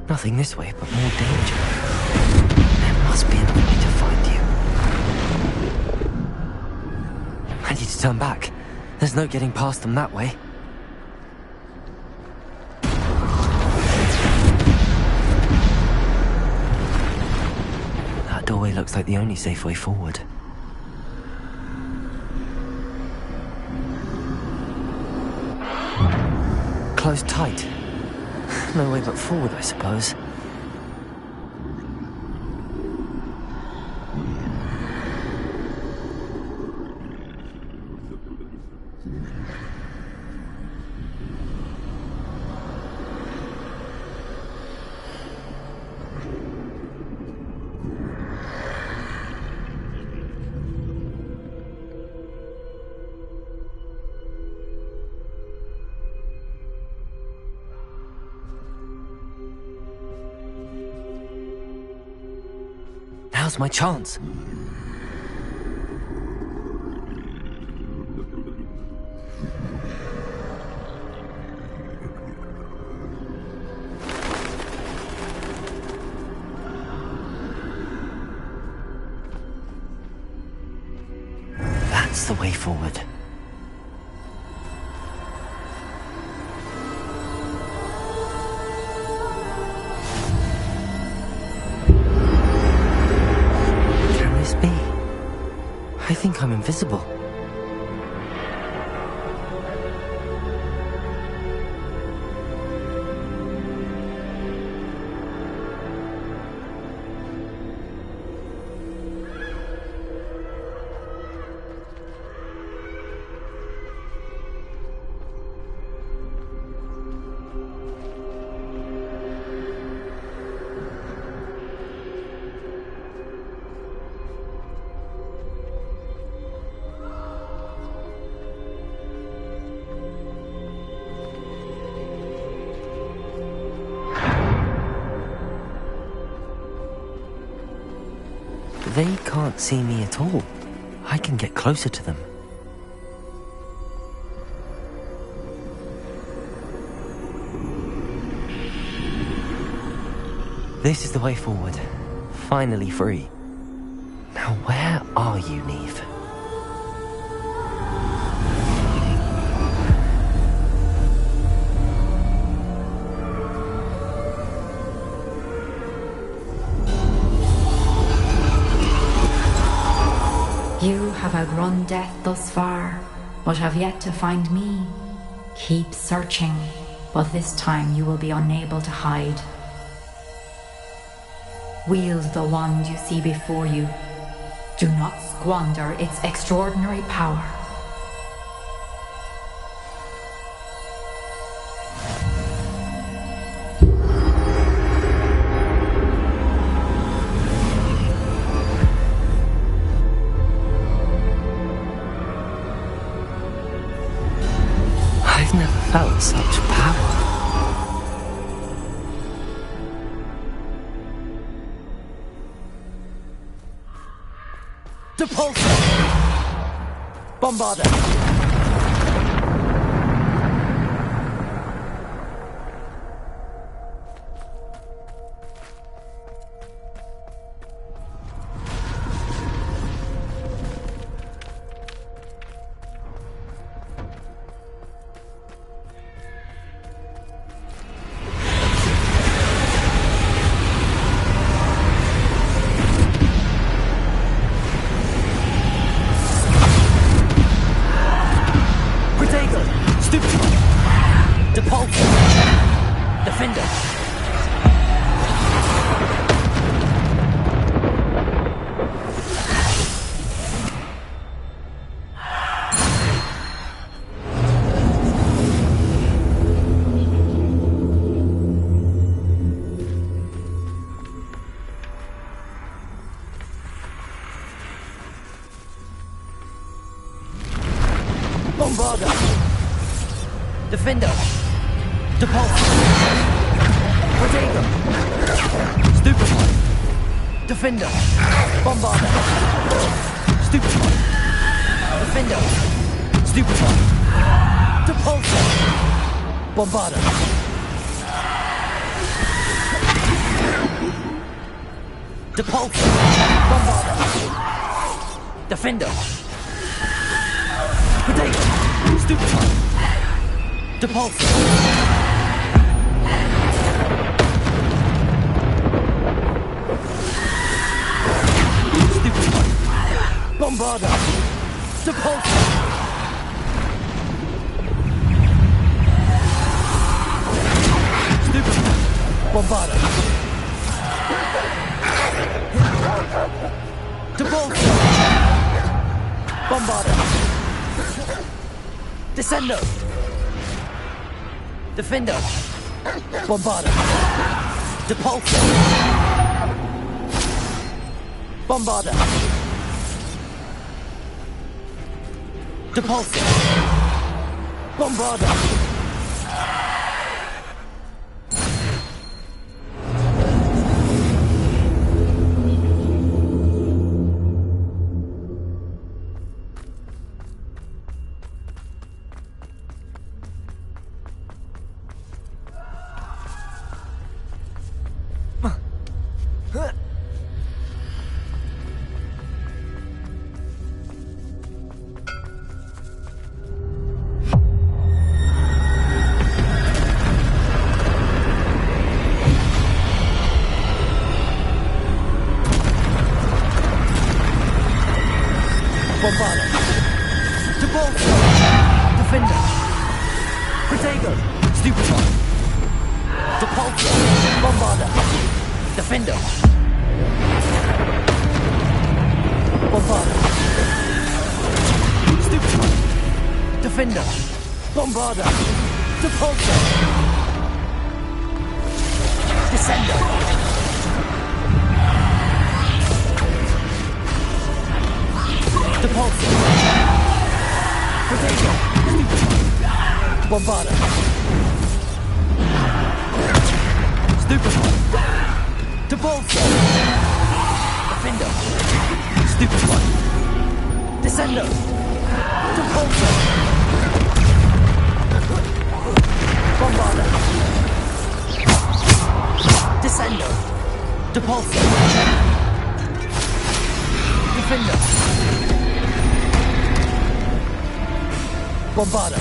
Nothing this way, but more danger. There must be another way to find you. I need to turn back. There's no getting past them that way. That doorway looks like the only safe way forward. Closed tight. No way but forward, I suppose. Now's my chance. That's the way forward. Can this be? I think I'm invisible. They can't see me at all. I can get closer to them. This is the way forward. Finally free. Now where are you, Neve? You have outrun death thus far, but have yet to find me. Keep searching, but this time you will be unable to hide. Wield the wand you see before you. Do not squander its extraordinary power. I've never felt such power. Depulsor! Bombarder! Bombarder! Defender! Depulsor! Protego! Stupefy! Defender! Bombarder! Stupefy! Defender! Stupefy! Depulsor! Bombarder! Depulsor! Bombarder! Defender! Protego! Stupefy! Depulsor! Stupefy! Bombarder! Depulsor! Stupefy! Bombarder! Depulsor! Bombarder! Descendo! Defender! Bombarder! Depulsor! Bombarder! Depulsor! Bombarder! Bombarder. Debolter. Defender. Protego. Stupefy. Depulsor. Bombarder. Defender. Bombarder. Stupefy. Defender. Bombarder. Depulsor. Descender. Depulsor. Protego. Bombarder. Stupefy. Depulsor. Defender. Stupefy. Descender. Depulsor. Bombarder. Descender. Depulsor. Defender. Bombarder.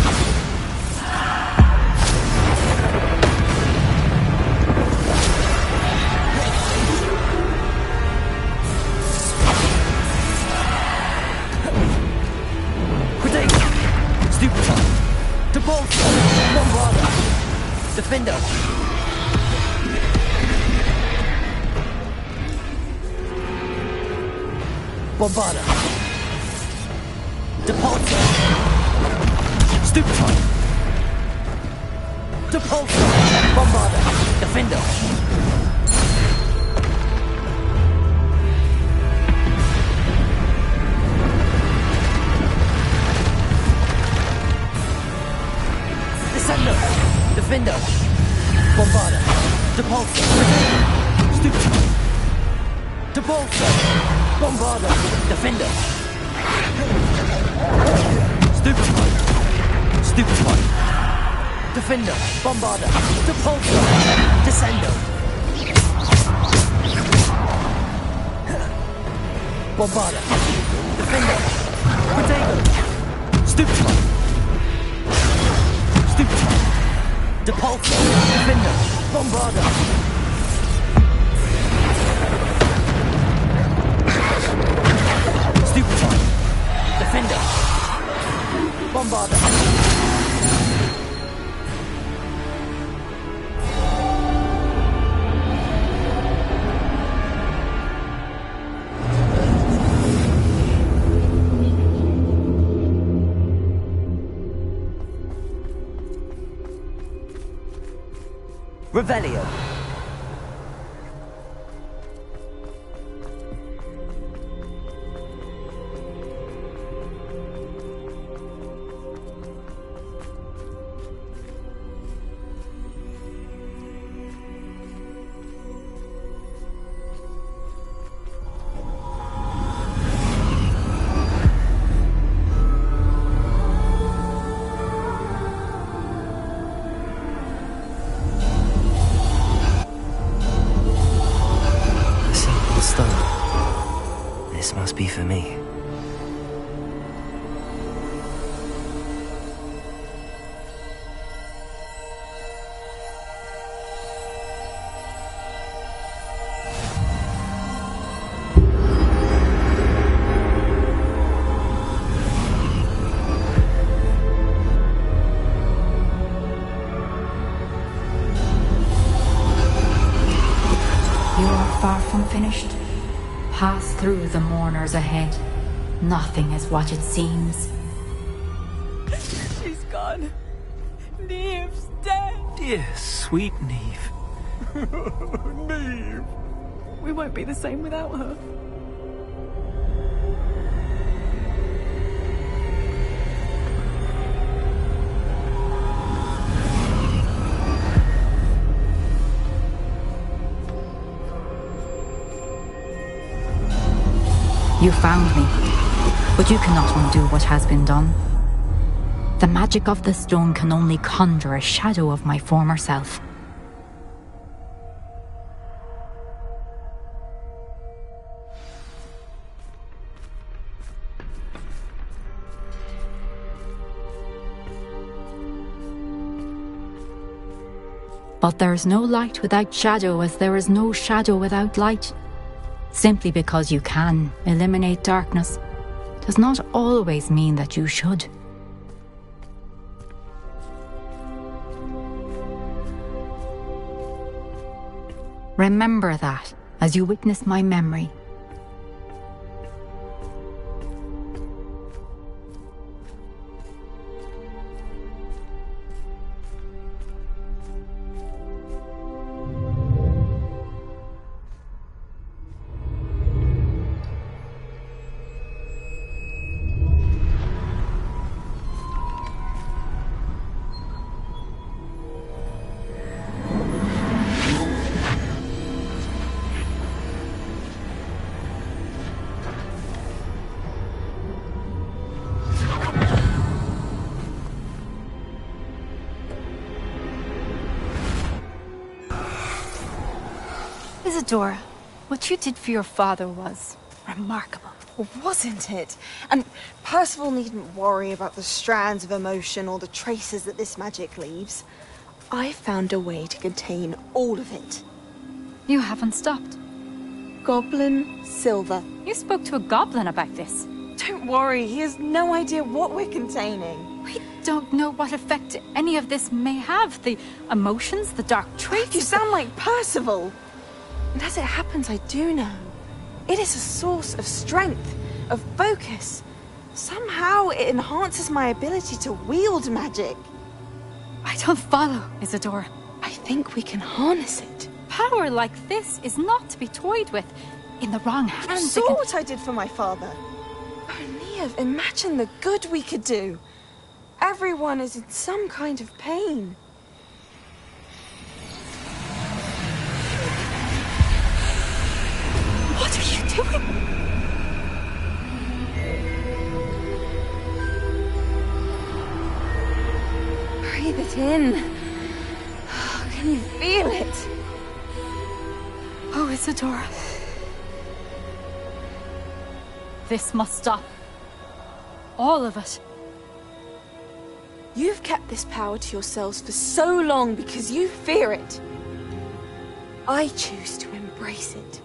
Protego. Stupefy. Depulsor. Bombarder. Defender. Bombarder. Depulsor. Stupefy. Depulsor. Bombarder. Defender. Descender. Defender. Bombarder. Depulsor. Stupefy. Depulsor. Bombarder. Defender. Stupefy. Stupefy. Defender. Bombarder. Depulsor. Descender. Bombarder. Defender. Protego. Stupefy. Stupefy. Depulsor. Defender. Bombarder. Stupefy. Defender. Bombarder. Revelio. This must be for me. You are far from finished. Pass through the mourners ahead. Nothing is what it seems. She's gone. Neve's dead. Dear sweet Neve. Neve. We won't be the same without her. You found me, but you cannot undo what has been done. The magic of the stone can only conjure a shadow of my former self. But there is no light without shadow, as there is no shadow without light. Simply because you can eliminate darkness does not always mean that you should. Remember that as you witness my memory. Isadora, what you did for your father was remarkable. Wasn't it? And Percival needn't worry about the strands of emotion or the traces that this magic leaves. I found a way to contain all of it. You haven't stopped. Goblin Silver. You spoke to a goblin about this. Don't worry, he has no idea what we're containing. We don't know what effect any of this may have. The emotions, the dark traits. You sound like Percival. And as it happens, I do know. It is a source of strength, of focus. Somehow it enhances my ability to wield magic. I don't follow, Isadora. I think we can harness it. Power like this is not to be toyed with. In the wrong hands. You saw what I did for my father. Oh, Neve, imagine the good we could do. Everyone is in some kind of pain. What are you doing? Breathe it in. Can you feel it? Oh, Isadora. This must stop. All of it. You've kept this power to yourselves for so long because you fear it. I choose to embrace it.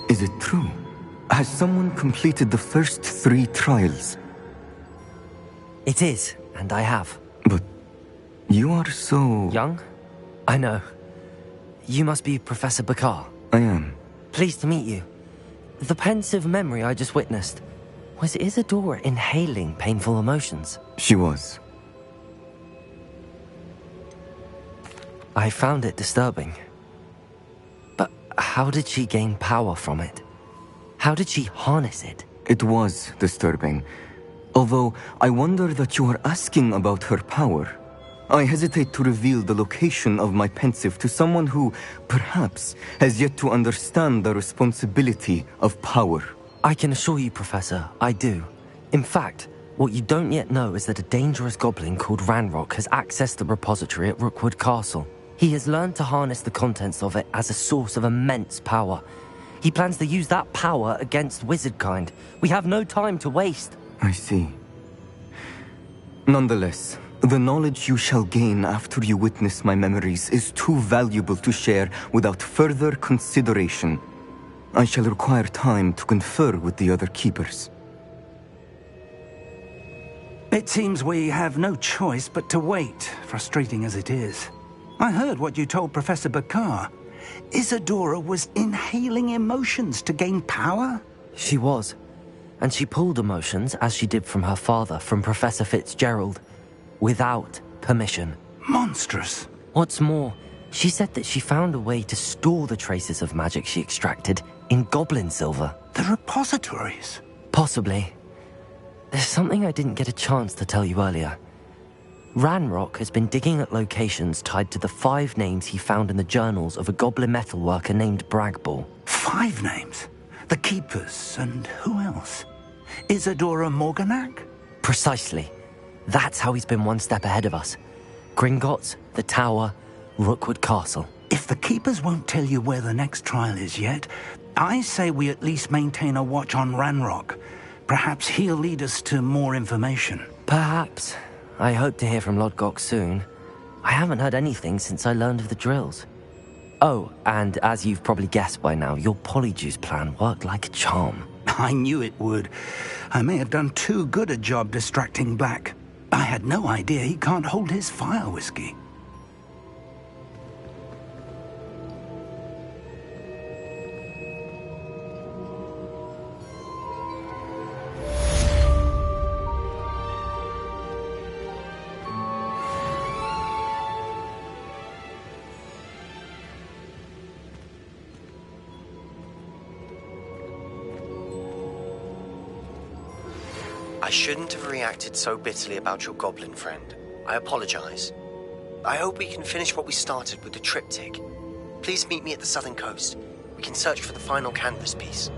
Is it true? Has someone completed the first 3 trials? It is, and I have. But you are so... young? I know. You must be Professor Bakar. I am. Pleased to meet you. The pensive memory I just witnessed. Was Isadora inhaling painful emotions? She was. I found it disturbing. But how did she gain power from it? How did she harness it? It was disturbing. Although, I wonder that you are asking about her power. I hesitate to reveal the location of my pensive to someone who, perhaps, has yet to understand the responsibility of power. I can assure you, Professor, I do. In fact, what you don't yet know is that a dangerous goblin called Ranrock has accessed the repository at Rookwood Castle. He has learned to harness the contents of it as a source of immense power. He plans to use that power against wizardkind. We have no time to waste. I see. Nonetheless, the knowledge you shall gain after you witness my memories is too valuable to share without further consideration. I shall require time to confer with the other keepers. It seems we have no choice but to wait, frustrating as it is. I heard what you told Professor Bakar. Isadora was inhaling emotions to gain power? She was. And she pulled emotions, as she did from her father, from Professor Fitzgerald, without permission. Monstrous. What's more, she said that she found a way to store the traces of magic she extracted in goblin silver. The repositories? Possibly. there's something I didn't get a chance to tell you earlier. Ranrock has been digging at locations tied to the 5 names he found in the journals of a goblin metalworker named Bragball. 5 names? The Keepers, and who else? Isadora Morganac? Precisely. That's how he's been one step ahead of us. Gringotts, the Tower, Rookwood Castle. If the Keepers won't tell you where the next trial is yet, I say we at least maintain a watch on Ranrock. Perhaps he'll lead us to more information. Perhaps. I hope to hear from Lodgok soon. I haven't heard anything since I learned of the drills. Oh, and as you've probably guessed by now, your Polyjuice plan worked like a charm. I knew it would. I may have done too good a job distracting Black. I had no idea he can't hold his fire whiskey. I shouldn't have reacted so bitterly about your goblin friend. I apologize. I hope we can finish what we started with the triptych. Please meet me at the southern coast. We can search for the final canvas piece.